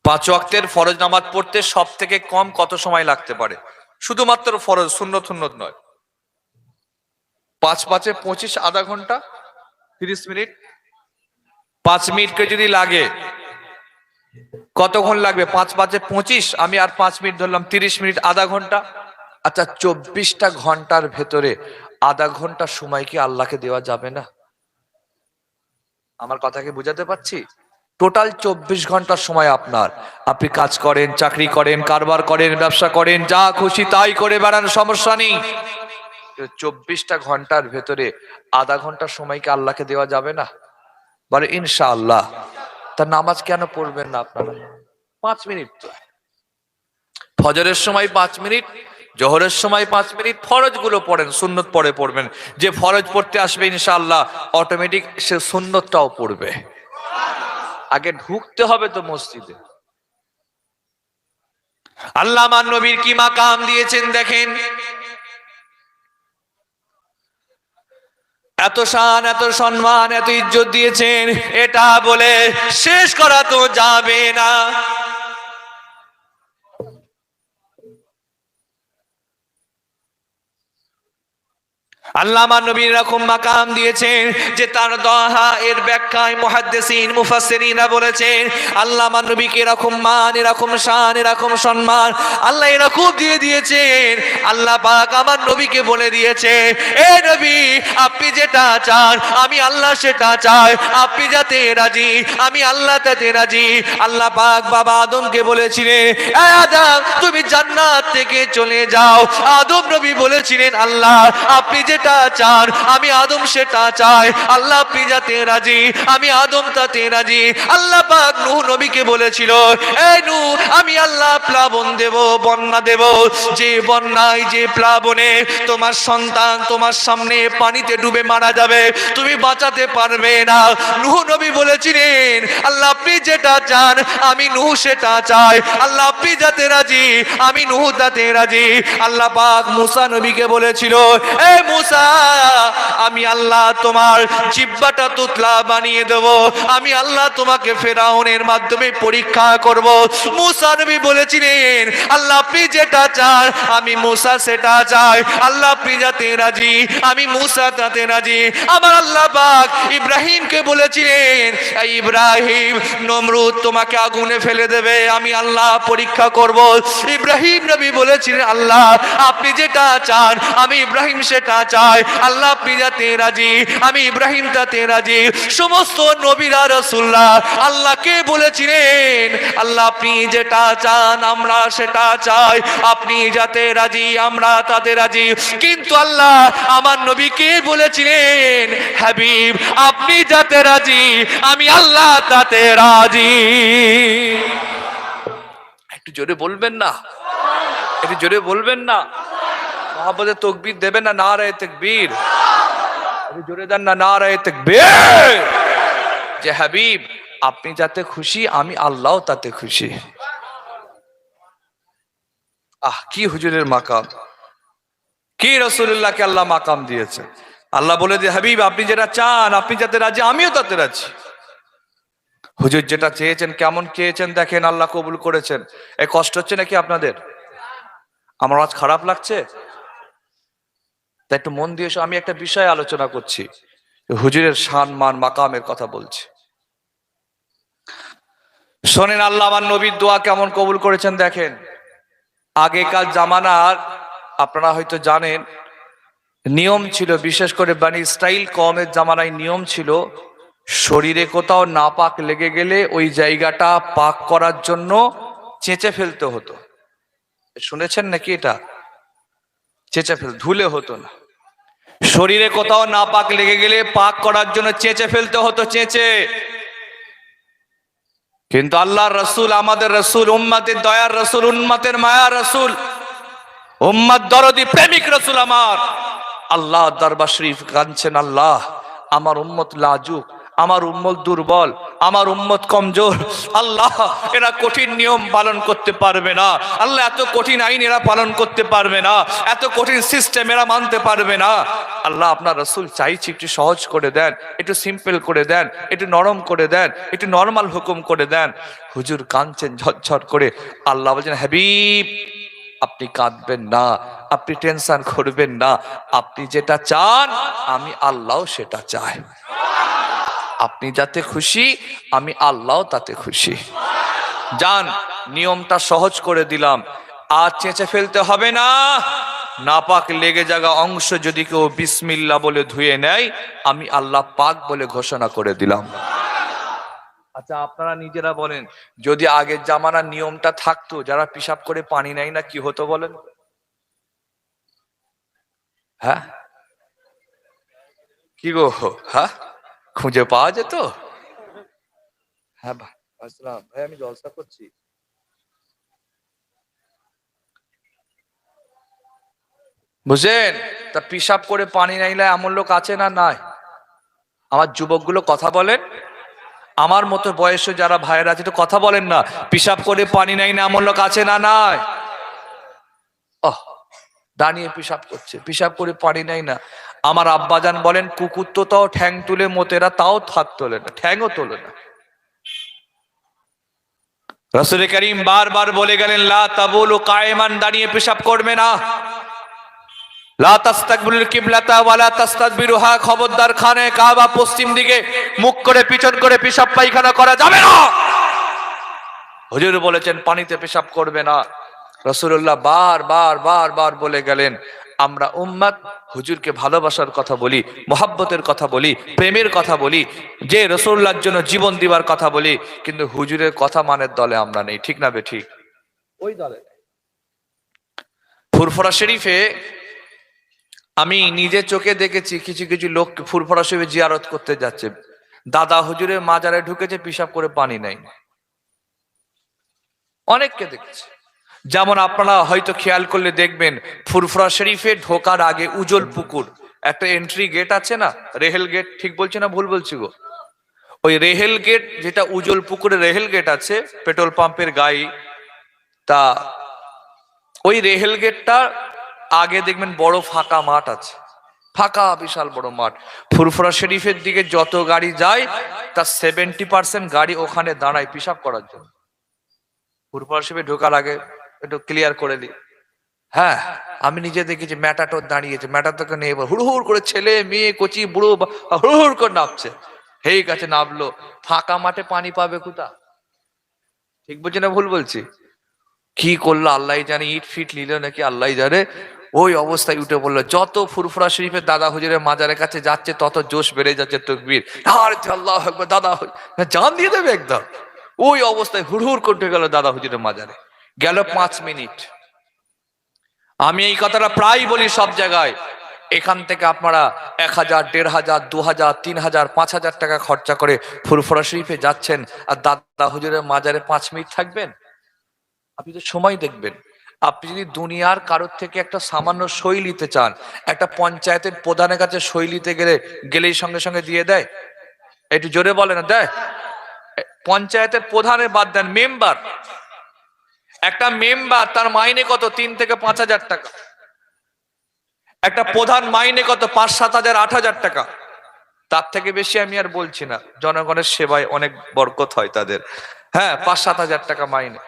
5 ওয়াক্তের ফরজ নামাজ পড়তে সব থেকে কম কত সময় লাগতে পারে? শুধুমাত্র ফরজ, সুন্নত সুন্নত নয়। 5 5 25, আধা ঘন্টা, 30 মিনিট। 5 মিনিটকে যদি লাগে, কতক্ষণ লাগবে? 5 5 25, আমি আর 5 মিনিট ধরলাম, 30 মিনিট, আধা ঘন্টা। আচ্ছা, 24টা ঘন্টার ভেতরে আধা ঘন্টা সময় কি আল্লাহকে দেওয়া যাবে না? আমার কথাকে বুঝাতে পারছি? টোটাল 24 ঘন্টার সময় আপনার, আপনি কাজ করেন, চাকরি করেন, কারবার করেন, ব্যবসা করেন, যা খুশি তাই করে বেড়ান, সমস্যা নেই। 24টা ঘন্টার ভেতরে আধা ঘন্টা সময়কে আল্লাহকে দেওয়া যাবে না? বলে ইনশাআল্লাহ। তা নামাজ কেন পড়বেন না আপনারা? 5 মিনিট তো। ফজরের সময় 5 মিনিট, জোহরের সময় 5 মিনিট। ফরজ গুলো পড়েন, সুন্নত পরে পড়বেন। যে ফরজ পড়তে আসবে ইনশাআল্লাহ অটোমেটিক সে সুন্নতটাও পড়বে। আগে ঢুকতে হবে তো মসজিদে। আল্লাহ আমার নবীর কি মাকাম দিয়েছেন দেখেন। এত শান, এত সম্মান, এত ইজ্জত দিয়েছেন, এটা বলে শেষ করা তো যাবে না। আল্লাহ আমার নবীর এরকম মাকাম দিয়েছেন যে তার দোহা এর ব্যাখ্যায় মুহাদ্দিসিন মুফাসসিরিনরা বলেছেন আল্লাহ আমার নবীকে এরকম মান, এরকম শান, এরকম সম্মান আল্লাহ এরকম দিয়ে দিয়েছেন। আল্লাহ পাক আমার নবীকে বলে দিয়েছে, এ নবী আপনি যেটা চান আমি আল্লাহ সেটা চাই, আপনি যাতে রাজি আমি আল্লাহ তাতে রাজি। আল্লাহ পাক বাবা আদমকে বলেছিলেন, এ আদম তুমি জান্নাত থেকে চলে যাও। আদম নবী বলেছিলেন, আল্লাহ আপনি যেটা চান আমি আদম সেটা চাই, আল্লাহ আপনি যাতে রাজি আমি আদম তাতে রাজি। আল্লাহ পাক নূহ নবীকে বলেছিল, এই নূহ আমি আল্লাহ প্লাবন দেব, বন্যা দেব, যে বন্যায় যে প্লাবনে তোমার সন্তান তোমার সামনে পানিতে ডুবে মারা যাবে, তুমি বাঁচাতে পারবে না। নূহ নবী বলেছিলেন, আল্লাহ আপনি যেটা চান আমি নূহ সেটা চাই, আল্লাহ আপনি যাতে রাজি আমি নূহ তাতে রাজি। আল্লাহ পাক মুসা নবীকে বলেছিল, এ মুসা আমি আল্লাহ তোমার জিহ্বাটা তুতলা বানিয়ে দেব, আমি আল্লাহ তোমাকে ফেরাউনের মাধ্যমে পরীক্ষা করব। মুসা নবী বলেছিলেন, আল্লাহ আপনি যেটা চান আমি মুসা সেটা চাই, আল্লাহ আপনি যাতে রাজি আমি মুসা তাতে রাজি। আমার আল্লাহ পাক ইব্রাহিমকে বলেছিলেন, এই ইব্রাহিম নমরুদ তোমাকে আগুনে ফেলে দেবে, আমি আল্লাহ পরীক্ষা করব। ইব্রাহিম নবী বলেছিলেন, আল্লাহ আপনি যেটা চান আমি ইব্রাহিম সেটা চাই, আল্লাহ আপনি যাতে রাজি আমি ইব্রাহিম তাতে রাজি। সমস্ত নবীরা রাসূলরা আল্লাহকে বলেছিলেন, আল্লাহ আপনি যেটা চান আমরা সেটা চাই, আপনি যাতে রাজি আমরা তাতে রাজি। কিন্তু আল্লাহ আমার নবীকে বলেছিলেন, হাবিব আপনি যাতে রাজি আমি আল্লাহ তাতে রাজি। একটু জোরে বলবেন না? একটু জোরে বলবেন না? মহব্বতে তাকবীর দেবেন না? নারায়ে তাকবীর। একটু জোরে দেন না, নারায়ে তাকবীর। যে হাবিব আপনি যাতে খুশি আমি আল্লাহ তাতে খুশি। কি হুজুরের মাকাম, কি রাসূলুল্লাহকে আল্লাহ মাকাম দিয়েছে। আল্লাহ বলে যে হাবিব আপনি যেটা চান আপনি যাতে রাজি আমিও তাতে রাজি। হুজুর যেটা চেয়েছেন কেমন চেয়েছেন দেখেন, আল্লাহ কবুল করেছেন। এই কষ্ট হচ্ছে নাকি আপনাদের? আমার আজ খারাপ লাগছে? তাই একটু মন দিয়ে এসো, আমি একটা বিষয় আলোচনা করছি, হুজুরের শান মান মাকামের কথা বলছি। শোনেন, আল্লাহ আমার নবীর দোয়া কেমন কবুল করেছেন দেখেন। আগেকার জামানার আপনারা হয়তো জানেন, নিয়ম ছিল, বিশেষ করে বানি ইসরাইল কওমের জামানায় নিয়ম ছিল, শরীরে কোথাও নাপাক লেগে গেলে ওই জায়গাটা পাক করার জন্য চেঁচে ফেলতে হতো। শুনেছেন নাকি এটা? চেঁচে ধুলে হতো না। শরীরে কোথাও নাপাক লেগে গেলে পাক করার জন্য চেঁচে ফেলতে হতো, চেঁচে। কিন্তু আল্লাহর রসুল, আমাদের রসুল, উম্মতের দয়ার রসুল, উম্মতের মায়ার রসুল, উম্মত দরদি প্রেমিক রসুল আমার, আল্লাহ দরবার শরীফ কাঁদছেন, আল্লাহ আমার উম্মত লাজুক, আমার উম্মত দুর্বল, আমার উম্মত কমজোর, আল্লাহ এরা কঠিন নিয়ম পালন করতে পারবে না, আল্লাহ এত কঠিন আইন এরা পালন করতে পারবে না, এত কঠিন সিস্টেম এরা মানতে পারবে না, আল্লাহ আপনার রসুল চাইছি একটু সহজ করে দেন, একটু সিম্পল করে দেন, একটু নরম করে দেন, একটু নরমাল হুকুম করে দেন। হুজুর কাঁদছেন ঝরঝর করে। আল্লাহ বলছেন, হাবিব আপনি কাঁদবেন না, আপনি টেনশন করবেন না, আপনি যেটা চান আমি আল্লাহ সেটা চাই, আপনি যাতে খুশি আমি আল্লাহ তাতে খুশি। যান, নিয়মটা সহজ করে দিলাম, আর চেঁচে ফেলতে হবে না। নাপাক লেগে যাওয়া অংশ যদি কেউ বিসমিল্লাহ বলে ধুয়ে নেয়, আমি আল্লাহ পাক বলে ঘোষণা করে দিলাম। আচ্ছা আপনারা নিজেরা বলেন, যদি আগের জামানার নিয়মটা থাকতো, যারা পিশাব করে পানি নেয় না, কি হতো বলেন? হ্যাঁ কি গো, হ্যাঁ খুঁজে পাওয়া যেত? হ্যাঁ ভাই, আসসালাম ভাই, আমি জলসা করছি। বুঝেন? তা পিশাব করে পানি নাইলে এমন লোক আছে না নাই? আমার যুবকগুলো কথা বলেন, আমার মতো বয়সে যারা ভাইয়েরা আছে তো কথা বলেন না, পিশাব করে পানি নাই না এমন লোক আছে না নাই? ওহ, দাঁড়িয়ে পিশাব করছে, পিশাব করে পানি নাই না। আমার আব্বাজান বলেন, কুকুর তো তাও ঠ্যাং তুলে মোতেরা তাও হাত তোলে না, ঠ্যাংও তোলে না। রাসূল করিম বারবার বলে গেলেন, লা তাবুলু কায়েমান, দাঁড়িয়ে পেশাব করবে না। লা তাস্তাকবিলুল কিবলাতা ওয়ালা তাস্তাদবিরুহা, খবরদার খানে কাবা পশ্চিম দিকে মুখ করে পিছন করে পেশাব পায়খানা করা যাবে না। হুজুর বলেছেন পানিতে পেশাব করবে না। রাসূলুল্লাহ বার বলে গেলেন। আমরা উম্মত হুজুরকে ভালোবাসার কথা বলি, মোহাব্বতের কথা বলি, প্রেমের কথা বলি, যে রাসূলুল্লাহর জন্য জীবন দিবার কথা বলি, কিন্তু হুজুরের কথা মানের দলে আমরা নেই, ঠিক না বে ঠিক? ওই দলে ফুরফুরা শরীফে আমি নিজে চোখে দেখেছি, কিছু কিছু লোক ফুরফুরা শরীফে জিয়ারত করতে যাচ্ছে, দাদা হুজুরের মাজারে ঢুকেছে, পেশাব করে পানি নাই। অনেককে দেখেছি। যেমন আপনারা হয়তো খেয়াল করলে দেখবেন, ফুরফুরা শরীফে ঢোকার আগে উজল পুকুর একটা এন্ট্রি গেট আছে না, রেহেল গেট, ঠিক বলছি না ভুল বলছি গো? ওই রেহেল গেট, যেটা উজল পুকুরে রেহেল গেট আছে পেট্রোল পাম্পের গায়ে, তা ওই রেহেল গেটটা আগে দেখবেন বড় ফাঁকা মাঠ আছে, ফাঁকা বিশাল বড় মাঠ। ফুরফুরা শরীফের দিকে যত গাড়ি যায় তার 70% গাড়ি ওখানে দাঁড়ায় পেশাব করার জন্য। ফুরফুরা শরীফে ঢোকার আগে একটু ক্লিয়ার করে দিই। হ্যাঁ, আমি নিজে দেখেছি ম্যাটাটোর দাঁড়িয়েছে, ম্যাটাটোকে নিয়ে হুড় করে ছেলে মেয়ে কচি বুড়ো হুড় করে নামছে। হেই কাছে নামলো, ফাঁকা মাঠে পানি পাবে কোথা? ঠিক বলছি না ভুল বলছি? কি করলো আল্লাহ জানে, ইট ফিট নিল নাকি আল্লাহ জানে, ওই অবস্থায় উঠে পড়লো। যত ফুরফুরা শরীফের দাদা হুজুরের মাজারের কাছে যাচ্ছে তত জোশ বেড়ে যাচ্ছে, তকবীর, আর আল্লাহু আকবার, দাদা জান দিয়ে দেবে একদম। ওই অবস্থায় হুড় করতে গেল দাদা হুজুরের মাজারে, গেল 5 মিনিট। আমি এই কথাটা প্রায় বলি সব জায়গায়, এখান থেকে আপনারা 1000, 1500, 2000, 3000, 5000 টাকা খরচা করে ফুরফুরা শরীফে যাচ্ছেন, আর দাদা হুজুরের মাজারে 5 মিনিট থাকবেন? আপনি তো সময় দেখবেন। আপনি যদি দুনিয়ার কারোর থেকে একটা সামান্য সই নিতে চান, একটা পঞ্চায়েতের প্রধানের কাছে সই নিতে গেলেই সঙ্গে সঙ্গে দিয়ে দেয়? একটু জোরে বলে না দেয়? পঞ্চায়েতের প্রধানের বাদ দেন, মেম্বার, একটা মেম্বার তার মাইনে কত? 3 থেকে 5000 টাকা। একটা প্রধান মাইনে কত? 5-7 হাজার, 8 হাজার টাকা। তার থেকে বেশি আমি আর বলছি না। জনগণের সেবায় অনেক বরকত হয় তাদের। হ্যাঁ, 5-7 হাজার টাকা মাইনে।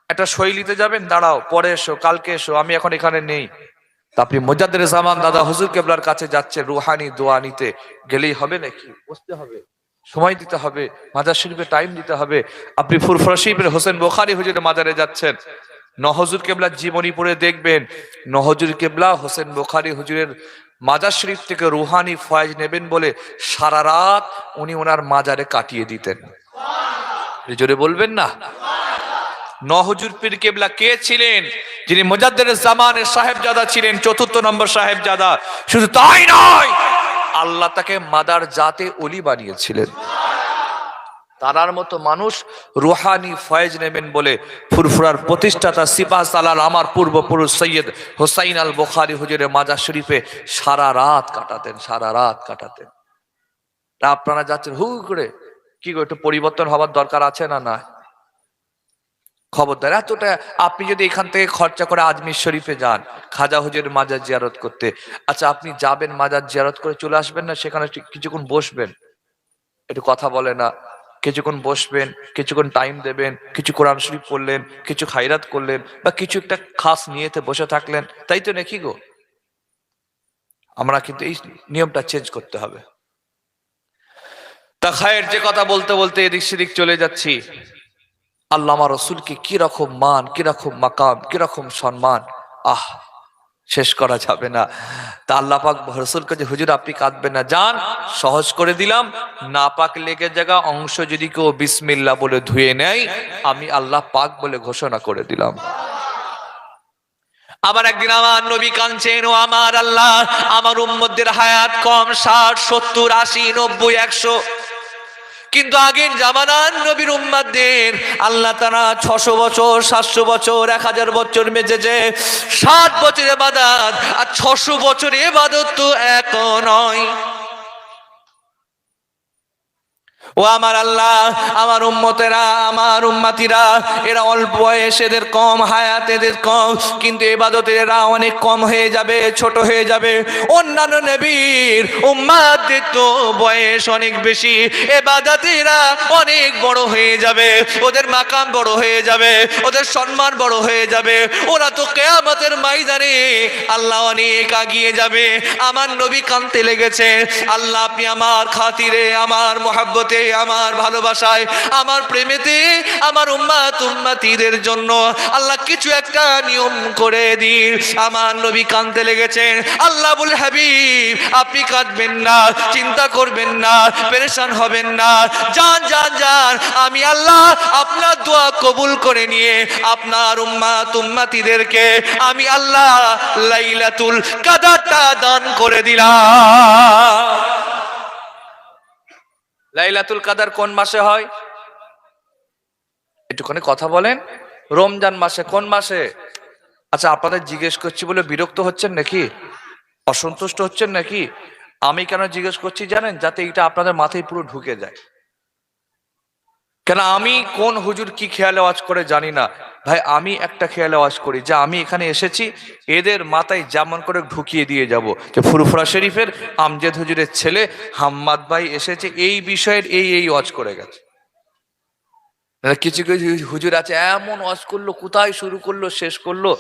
একটা শৈলীতে যাবেন, দাঁড়াও, পরে এসো, কালকে এসো, আমি এখন এখানে নেই। তা আপনি মুজাদ্দিদ জামান দাদা হুজুর কেবলার কাছে যাচ্ছে রুহানি দোয়া নিতে, গেলেই হবে নাকি? বসতে হবে, সময় দিতে হবে, মাজার শরীফে টাইম দিতে হবে। আপনি ফুরফুরা শরীফের হোসেন বুখারী হুজুরের মাজারে যাচ্ছেন, নহজুর কেবলার জীবনী পড়ে দেখবেন, নহজুর কেবলা হোসেন বুখারী হুজুরের মাজার শরীফ থেকে রুহানি ফয়েজ নেবেন বলে সারা রাত উনি ওনার মাজারে কাটিয়ে দিতেন। জোরে বলবেন না? নহজুর পীর কেবলা কে ছিলেন? যিনি মুজাদ্দিদ জামানের সাহেবজাদা ছিলেন, 4th নম্বর সাহেবজাদা। শুধু তাই নয়, আল্লাহ তাকে মাদার জাতে ওলি বানিয়েছিলেন। তারার মতো মানুষ রুহানি ফয়েজ নেবেন বলে ফুরফুরার প্রতিষ্ঠাতা সিপাহ সালার আমার পূর্বপুরুষ সৈয়দ হোসাইন আল বুখারী হুজুরের মাজার শরীফে সারা রাত কাটাতেন, সারা রাত কাটাতেন। আপনারা যাচ্ছেন হু করে, কি গো, একটু পরিবর্তন হওয়ার দরকার আছে না? না, খবরদার। এতটা আপনি যদি এখান থেকে খরচা করে আজমির শরীফে যান খাজা হুজুরের মাজার জিয়ারত করতে, আচ্ছা আপনি যাবেন মাজার জিয়ারত করে চলে আসবেন না, সেখানে কিছুক্ষণ বসবেন, একটু কথা বলে না, কিছুক্ষণ বসবেন, কিছুক্ষণ টাইম দেবেন, কিছু কোরআন শরীফ পড়লেন, কিছু খায়রাত করলেন, বা কিছু একটা খাস নিয়েতে বসে থাকলেন, তাই তো নাকি গো? আমরা কিন্তু এই নিয়মটা চেঞ্জ করতে হবে। তা খায়ের যে কথা বলতে বলতে এদিক সেদিক চলে যাচ্ছি। আল্লামা রসুলকে কিরকম মান, কিরকম মাকাম, কিরকম সম্মান, আহ শেষ করা যাবে না। তা আল্লাহ পাক রসুলকে যে হুজুর আপনি কাঁদবেন না, যান, সহজ করে দিলাম, না পাক লেগে জায়গা অংশ যদি কেউ বিসমিল্লাহ বলে ধুয়ে নেয়, আমি আল্লাহ পাক বলে ঘোষণা করে দিলাম। আবার একদিন আমার নবী কাঁদছেন, ও আমার আল্লাহ, আমার উম্মতদের হায়াত কম, 60, 70, 80, 90, 100, কিন্তু আগের জামানার নবীর উম্মতদের আল্লাহ তাআলা 600 বছর, 700 বছর, 1000 বছর বেঁচেছে। 60 বছর ইবাদত আর 600 বছর ইবাদত তো এক নয়। ও আমার আল্লাহ, আমার উম্মতেরা, আমার উম্মাতিরা, এরা অল্প বয়স, এদের কম হায়াত, এদের কম, কিন্তু ইবাদতের এরা অনেক কম হয়ে যাবে, ছোট হয়ে যাবে। অন্যান্য নবীর উম্মাতদের তো বয়স অনেক বেশি, ইবাদতেরা অনেক বড় হয়ে যাবে, ওদের মাকাম বড় হয়ে যাবে, ওদের সম্মান বড় হয়ে যাবে, ওরা তো কিয়ামতের ময়দানে আল্লাহ অনেক আগিয়ে যাবে। আমার নবী কাঁদতে লেগেছে, আল্লাহ আপনি আমার খাতিরে, আমার মহব্বতে, আমার ভালোবাসায়, আমার প্রেমেতে, আমার উম্মাত উম্মাতীদের জন্য আল্লাহ কিছু একটা নিয়ম করে দিন। আমার নবী কাঁদতে লেগেছেন। আল্লাহ বলে, হাবিব আপনি কাঁদবেন না, চিন্তা করবেন না, পেরেশান হবেন না, যান যান যান, আমি আল্লাহ আপনার দোয়া কবুল করে নিয়ে আপনার উম্মাত উম্মাতীদেরকে আমি আল্লাহ লাইলাতুল কদরটা দান করে দিলাম। লাইলাতুল কদর কোন মাসে হয়? একটুখানি কথা বলেন। রমজান মাসে। কোন মাসে? আচ্ছা আপনাদের জিজ্ঞেস করছি বলে বিরক্ত হচ্ছেন নাকি, অসন্তুষ্ট হচ্ছেন নাকি? আমি কেন জিজ্ঞেস করছি জানেন? যাতে এটা আপনাদের মাথায় পুরো ঢুকে যায়। কেন আমি কোন হুজুর কি খেয়ালে ওয়াজ করে জানি না ভাই, আমি একটা খেয়ালে ওয়াজ করি যে আমি এখানে এসেছি এদের মাথায় যেমন করে ঢুকিয়ে দিয়ে যাব যে ফুরফুরা শরীফের আমজেদ হুজুরের ছেলে হাম্মাদ ভাই এসেছে, এই বিষয়ের এই ওয়াজ করে গেছে। কিছু কিছু হুজুর আছে এমন ওয়াজ করলো, কোথায় শুরু করলো শেষ করলো,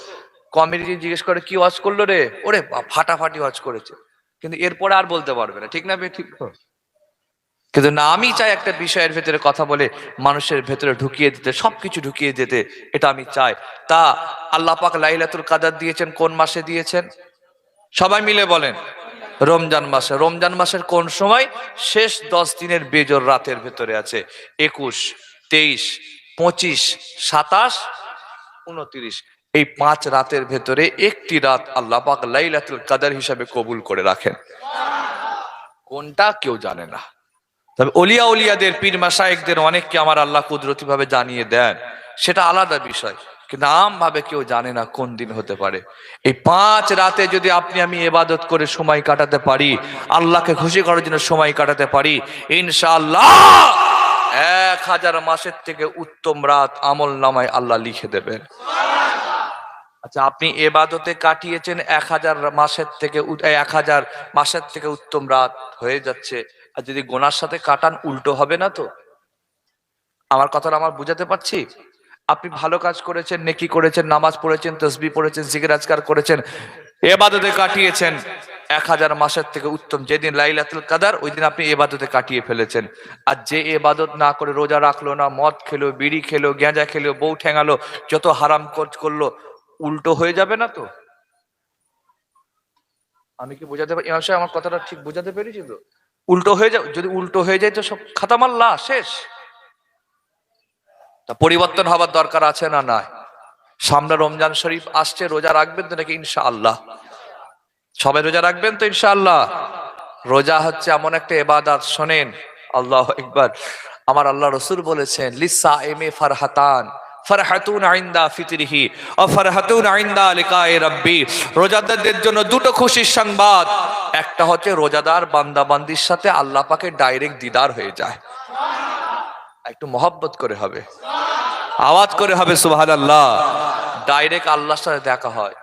কমিটি জিজ্ঞেস করে কি ওয়াজ করলো রে, ওরে ফাটাফাটি ওয়াজ করেছে, কিন্তু এরপরে আর বলতে পারবে না। ঠিক না বে? ঠিক। কিন্তু না, আমি চাই একটা বিষয়ের ভেতরে কথা বলে মানুষের ভেতরে ঢুকিয়ে দিতে, সবকিছু ঢুকিয়ে দিতে, এটা আমি চাই। তা আল্লাহ পাক লাইলাতুল কদর দিয়েছেন কোন মাসে দিয়েছেন? সবাই মিলে বলেন। রমজান মাসে। রমজান মাসের কোন সময়? শেষ 10 দিনের বেজর রাতের ভেতরে আছে। 21, 23, 25, 27, 29, এই 5 রাতের ভেতরে একটি রাত আল্লাহ পাক লাইলাতুল কদর হিসাবে কবুল করে রাখেন। কোনটা কেউ জানে না, তবে ওলিয়া উলিয়াদের, পীর মাশায়েখদের অনেককে আমার আল্লাহ কুদরতি ভাবে জানিয়ে দেন, সেটা আলাদা বিষয়, কিন্তু আম ভাবে কেউ জানে না কোন দিন হতে পারে। এই 5 রাতে যদি আপনি আমি ইবাদত করে সময় কাটাতে পারি, আল্লাহকে খুশি করার জন্য সময় কাটাতে পারি, ইনশাআল্লাহ 1000 মাসের থেকে উত্তম রাত আমল নামায় আল্লাহ লিখে দেবেন। আচ্ছা আপনি ইবাদতে কাটিয়েছেন 1000 মাসের থেকে 1000 মাসের থেকে উত্তম রাত হয়ে যাচ্ছে, আর যদি গোনার সাথে কাটান উল্টো হবে না তো? আমার কথাটা আমার বুঝাতে পারছি? আপনি ভালো কাজ করেছেন, নেকি করেছেন, নামাজ পড়েছেন, তসবিহ পড়েছেন, জিকির আজকার করেছেন, এবাদতে কাটিয়েছেন, 1000 মাসের থেকে উত্তম যেদিন লাইলাতুল কাদার ওই দিন আপনি এবাদতে কাটিয়ে ফেলেছেন। আর যে এবাদত না করে রোজা রাখলো না, মদ খেলো, বিড়ি খেলো, গাঁজা খেলো, বউ ঠেঙালো, যত হারাম কাজ করলো, উল্টো হয়ে যাবে না তো? আমি কি বোঝাতে পারি ইমাম সাহেব? আমার কথাটা ঠিক বোঝাতে পেরেছি তো? উল্টো হয়ে যাবে, যদি উল্টো হয়ে যায় তো সব খাতামাল্লা শেষ। তা পরিবর্তন হবার দরকার আছে না নাই? সামনে রমজান শরীফ আসছে, রোজা রাখবেন তো নাকি ইনশাআল্লাহ? সবাই রোজা রাখবেন তো ইনশাআল্লাহ? রোজা হচ্ছে এমন একটা ইবাদত, শোনেন, আল্লাহু আকবার। আমার আল্লাহ রাসূল বলেছেন লিসাইমি ফারহাতান, ফারহাতুন ইনদা ফিতরিহি ওয়া ফারহাতুন ইনদা লিকাই রাব্বি। রোজাদারদের জন্য দুটো খুশির সংবাদ, একটা হচ্ছে রোজাদার বান্দা বান্দির সাথে আল্লাহ পাকের ডাইরেক্ট দিদার হয়ে যায়, একটু মহব্বত করে হবে, আওয়াজ করে হবে সুবহানাল্লাহ, ডাইরেক্ট আল্লাহর সাথে দেখা হয়।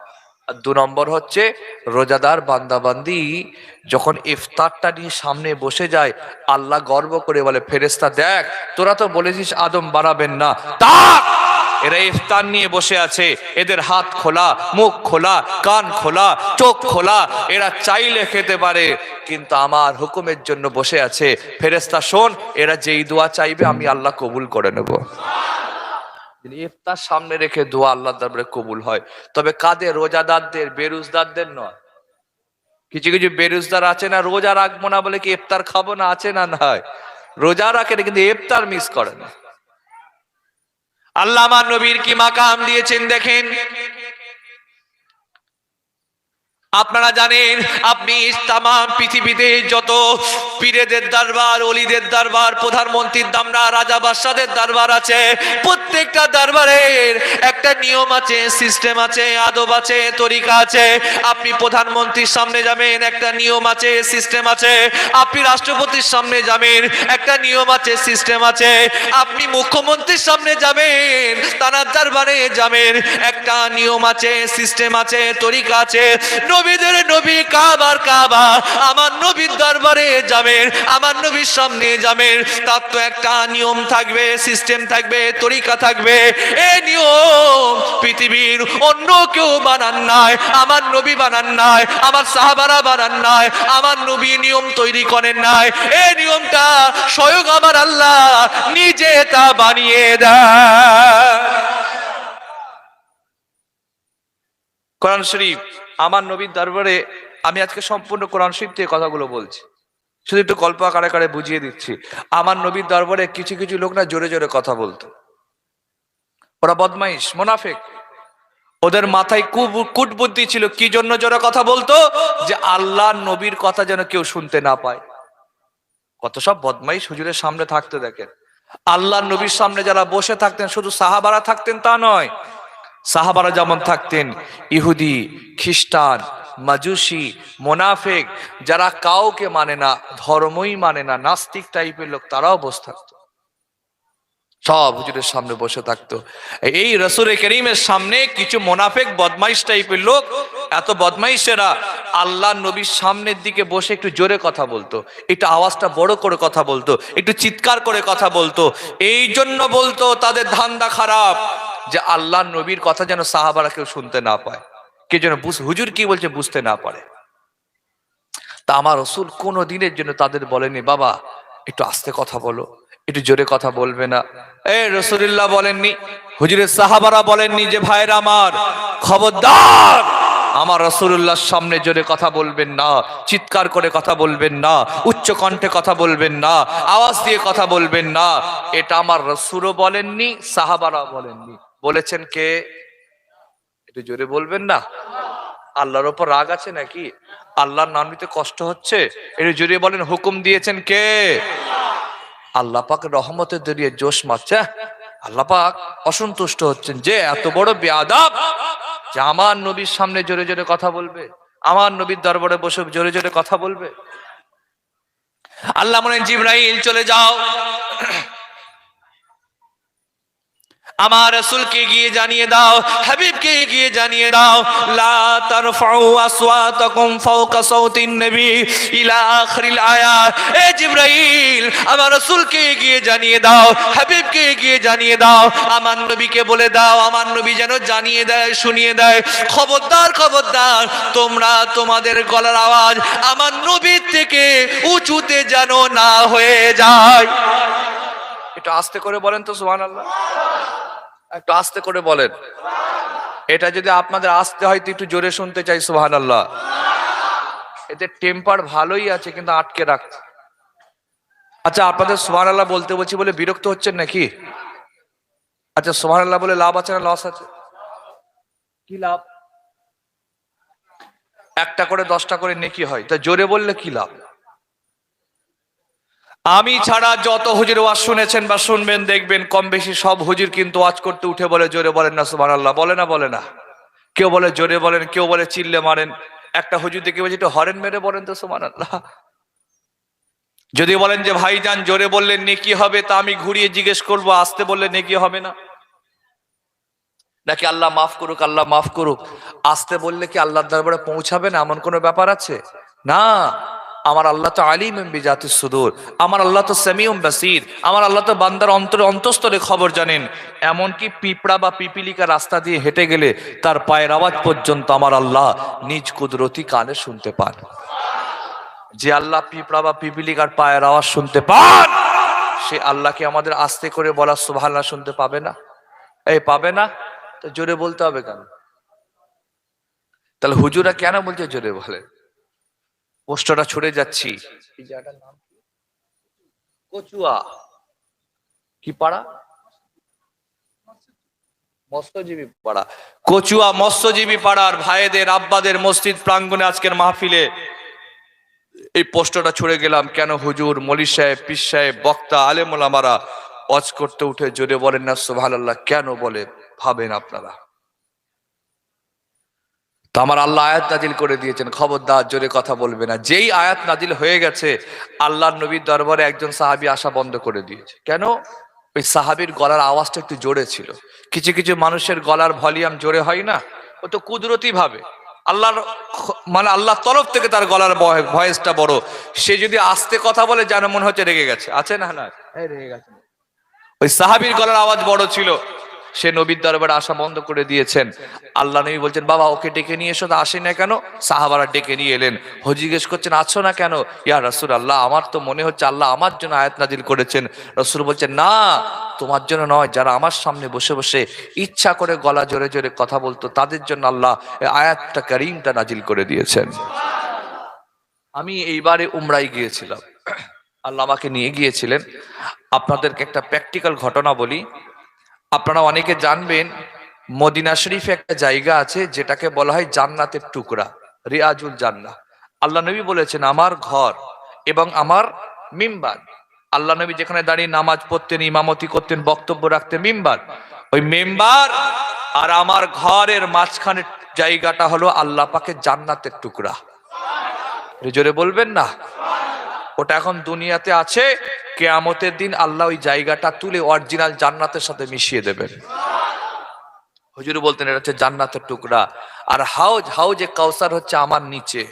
আর 2 নম্বর হচ্ছে রোজাদার বান্দাবান্দি যখন ইফতারটা নিয়ে সামনে বসে যায়, আল্লাহ গর্ব করে বলে ফেরেশতা দেখ, তোরা তো বলেছিস আদম বানাবেন না, তাক এরা ইফতার নিয়ে বসে আছে, এদের হাত খোলা, মুখ খোলা, কান খোলা, চোখ খোলা, এরা চাইলে খেতে পারে কিন্তু আমার হুকুমের জন্য বসে আছে। ফেরেশতা শোন, এরা যেই দোয়া চাইবে আমি আল্লাহ কবুল করে নেব। ইফতার সামনে রেখে দোয়া আল্লাহর দরবারে কবুল হয়, তবে কাদের? রোজাদারদের, বেরোজদারদের নয়। কিছু কিছু বেরোজদার আছে না, রোজা রাখবো না বলে কি ইফতার খাবো না, আছে না নাই? রোজা রাখে না কিন্তু ইফতার মিস করে না। আল্লাহ আমার নবীর কি মাকাম দিয়েছেন দেখেন। আপনারা জানেন, আপনি তামাম পৃথিবীতে যত পীরেদের দরবার, অলিদের দরবার, প্রধানমন্ত্রীর দামরা, রাজা বাদশাদের দরবার আছে, প্রত্যেকটা দরবারের একটা নিয়ম আছে, সিস্টেম আছে, আদব আছে, তরিকা আছে। আপনি প্রধানমন্ত্রীর সামনে যাবেন, একটা নিয়ম আছে, সিস্টেম আছে। আপনি রাষ্ট্রপতির সামনে যাবেন, একটা নিয়ম আছে, সিস্টেম আছে। আপনি মুখ্যমন্ত্রীর সামনে যাবেন, তার দরবারে যাবেন, একটা নিয়ম আছে, সিস্টেম আছে, তরিকা আছে। নবীদের নবী কাবার কাবা, আমার নবীর দরবারে যাবেন, আমার নবীর সামনে যাবেন, তার তো একটা নিয়ম থাকবে, সিস্টেম থাকবে, তরিকা থাকবে। এই নিয়ম পৃথিবীর অন্য কেউ বানান নাই, আমার নবী বানান নাই, আমার সাহাবারা বানান নাই, আমার নবী নিয়ম তৈরি করেন নাই। এই নিয়মটা স্বয়ং আমার আল্লাহ নিজে তা বানিয়ে দেয়। কোরআন শরীফ, আমার নবীর দরবারে আমি আজকে সম্পূর্ণ কোরআন শরীফ থেকে কথাগুলো বলছি, শুধু একটু গল্প আকারে আকারে বুঝিয়ে দিচ্ছি। আমার নবীর দরবারে কিছু কিছু লোক না জোরে জোরে কথা বলতো, ওরা বদমাইশ, মুনাফিক, ওদের মাথায় কুট বুদ্ধি ছিল। কি জন্য জোরে কথা বলতো? যে আল্লাহ নবীর কথা যেন কেউ শুনতে না পায়। কত সব বদমাইশ হুজুরের সামনে থাকতে দেখেন। আল্লাহ নবীর সামনে যারা বসে থাকতেন, শুধু সাহাবারা থাকতেন তা নয়, সাহাবারা যেমন থাকতেন, ইহুদি, খ্রিস্টান, মাজুসি, মোনাফেক, যারা কাউকে মানে না, ধর্মই মানে না, নাস্তিক টাইপের লোক, তারাও বসে থাকতো, সব হুজুরের সামনে বসে থাকতো। এই রাসূল করিমের সামনে কিছু মোনাফেক বদমাইশ টাইপের লোক, এত বদমাইশেরা আল্লাহ নবীর সামনের দিকে বসে একটু জোরে কথা বলতো, একটু আওয়াজটা বড় করে কথা বলতো, একটু চিৎকার করে কথা বলতো। এই জন্য বলতো তাদের ধান্দা খারাপ, যে আল্লাহ নবীর কথা যেন সাহাবারা কেউ শুনতে না পায়, কে যেন হুজুর কি বলছে বুঝতে না পারে। তা আমার রাসূল কোনো দিনের জন্য তাদের বলেনি বাবা একটু আস্তে কথা বলো, একটু জোরে কথা বলবে না। রাসূলুল্লাহ বলেননি, হুজুরের সাহাবারা বলেননি যে ভাইরা আমার খবরদার আমার রাসূলুল্লাহর সামনে জোরে কথা বলবেন না, চিৎকার করে কথা বলবেন না, উচ্চ কণ্ঠে কথা বলবেন না, আওয়াজ দিয়ে কথা বলবেন না। এটা আমার রাসূলও বলেননি, সাহাবারা বলেননি। বলেছেন কে? একটু জোরে বলবেন না। আল্লাহর উপর রাগ আছে নাকি? আল্লাহর নাম নিতে কষ্ট হচ্ছে? একটু জোরে বলেন, হুকুম দিয়েছেন কে? আল্লাহ পাক রহমতের দরিয়ে জোশ মারছে, আল্লাহ পাক অসন্তুষ্ট হচ্ছেন যে এত বড় বেয়াদব, যে আমার নবীর সামনে জোরে জোরে কথা বলবে, আমার নবীর দরবারে বসে জোরে জোরে কথা বলবে। আল্লাহ বলেন জিবরাইল চলে যাও, আমার রাসূলকে গিয়ে জানিয়ে দাও, হাবিবকে গিয়ে জানিয়ে দাও, লা তারফাউ আসওয়াতাকুম ফাওকা সাউতিন নবী ইলা আখিরিল আয়াত। এ জিবরাইল, আমার রাসূলকে গিয়ে জানিয়ে দাও, হাবিবকে গিয়ে জানিয়ে দাও, আমার নবীকে বলে দাও, আমার নবী যেন জানিয়ে দেয়, শুনিয়ে দেয়, খবরদার খবরদার, তোমরা তোমাদের গলার আওয়াজ আমার নবীর থেকে উঁচুতে যেন না হয়ে যায়। একটু আস্তে করে বলেন তো সুবহানাল্লাহ, একটু আস্তে করে বলেন। এটা যদি আপনাদের আস্তে হয় তো একটু জোরে শুনতে চাই সুবহানাল্লাহ। এতে টেম্পার ভালোই আছে কিন্তু আটকে রাখছে। আচ্ছা, আপনাদের সুবহানাল্লাহ বলতে বলছি বলে বিরক্ত হচ্ছেন নাকি? আচ্ছা, সুবহানাল্লাহ বলে লাভ আছে না লস আছে? কি লাভ? একটা করে 10টা করে নেকি হয়, তা জোরে বললে কি লাভ? আমি ছাড়া যত হুজুর ওয়াজ শুনেছেন বা শুনবেন দেখবেন কম বেশি সব হুজুর কিন্তু ওয়াজ করতে উঠে বলে জোরে বলেন না সুবহানাল্লাহ, বলে না? বলে না? কেউ বলে জোরে বলেন, কেউ বলে চিল্লে মারেন। একটা হুজুর দেখে বলছে একটু হরেন মেরে বলেন তো সুবহানাল্লাহ। যদি বলেন যে ভাইজান জোরে বললে নেকি হবে, তা আমি ঘুরিয়ে জিজ্ঞেস করবো আস্তে বললে নেকি হবে না? নাকি আল্লাহ মাফ করুক, আল্লাহ মাফ করুক, আস্তে বললে কি আল্লাহর দরবারে পৌঁছাবে না? এমন কোনো ব্যাপার আছে? না। আমার আল্লাহ তো আলিম বিজাতিস সুদূর, আমার আল্লাহ তো সামিউম বাসীর, আমার আল্লাহ তো বান্দার অন্তঃস্থলে খবর জানেন। এমনকি পিঁপড়া বা পিপিলিকা রাস্তা দিয়ে হেঁটে গেলে তার পায়ের আওয়াজ পর্যন্ত আমার আল্লাহ নিজ কুদরতি কানে শুনতে পান। যে আল্লাহ পিঁপড়া বা পিপিলিকার পায়ের আওয়াজ শুনতে পান, সে আল্লাহকে আমাদের আস্তে করে বলা সুবহানাল্লাহ শুনতে পাবে না? এই পাবে না? তো জোরে বলতে হবে কেন? তাহলে হুজুরা কেন বলছে জোরে বলে? পোস্টটা ছড়ে যাচ্ছি। এই জায়গাটার নাম কি? কচুয়া কি পাড়া? মৎস্যজীবী পাড়া। কচুয়া মৎস্যজীবী পাড়ার ভাইদের আব্বাদের মসজিদ প্রাঙ্গণে আজকের মাহফিলে এই পোস্টটা ছুড়ে গেলাম। কেন হুজুর, মৌলী সাহেব, পীর সাহেব, বক্তা, আলেম ওলামারা ওয়াজ করতে উঠে জোরে বলেন না সুবহানাল্লাহ কেন বলে? ভাবেন আপনারা। তো আমার আল্লাহ আয়াত নাজিল করে দিয়েছেন, খবরদার জোরে কথা বলবে না। যেই আয়াত নাজিল হয়ে গেছে, আল্লাহর নবীর দরবারে একজন সাহাবী আসা বন্ধ করে দিয়েছে। কেন? ওই সাহাবীর গলার আওয়াজটা একটু জোরে ছিল। কিছু কিছু মানুষের গলার ভলিউম জোরে হয় না, ও তো কুদরতি ভাবে আল্লাহর মানে আল্লাহর তরফ থেকে তার গলার ভয়েসটা বড়। সে যদি আস্তে কথা বলে যেন মনে হচ্ছে রেগে গেছে। আছে না? না, রেগে গেছে। ওই সাহাবীর গলার আওয়াজ বড় ছিল, সে নবীর দরবারে আসা বন্ধ করে দিয়েছেন। আল্লাহ নবী বলছেন বাবা ওকে ডেকে নিয়ে এসো। তো আসে না কেন? সাহাবারা ডেকে নিয়ে এলেন। জিজ্ঞেস করছেন আছো না কেন? ইয়া রাসূলুল্লাহ, আমার তো মনে হচ্ছে আল্লাহ আমার জন্য আয়াত নাজিল করেছেন। রাসূল বলছেন না, তোমার জন্য নয়, যারা আমার সামনে বসে বসে ইচ্ছা করে গলা জোরে জোরে কথা বলতো তাদের জন্য আল্লাহ এই আয়াতটা কারীমটা নাজিল করে দিয়েছেন। আমি এইবারে উমরায় গিয়েছিলাম, আল্লাহ আমাকে নিয়ে গিয়েছিলেন। আপনাদেরকে একটা প্র্যাকটিক্যাল ঘটনা বলি। আপনারা অনেকে জানবেন মদিনা শরীফে একটা জায়গা আছে যেটাকে বলা হয় জান্নাতের টুকরা, রিয়াজুল জান্নাহ। আল্লাহ নবী বলেছেন আমার ঘর এবং আমার মিম্বার, আল্লাহ নবী যেখানে দাঁড়িয়ে নামাজ পড়তেন, ইমামতি করতেন, বক্তব্য রাখতেন, মিম্বার, ওই মেম্বার আর আমার ঘরের মাঝখানের জায়গাটা হলো আল্লাহ পাকের জান্নাতের টুকরা। জোরে বলবেন না? ওটা এখন দুনিয়াতে আছে, কিয়ামতের দিন আল্লাহ ওই জায়গাটা তুলে অরিজিনাল জান্নাতের সাথে মিশিয়ে দেবেন। হুজুর বলতেন এটা হচ্ছে জান্নাতের টুকরা। আর হাউজে কাউসার হচ্ছে আমার নিচে,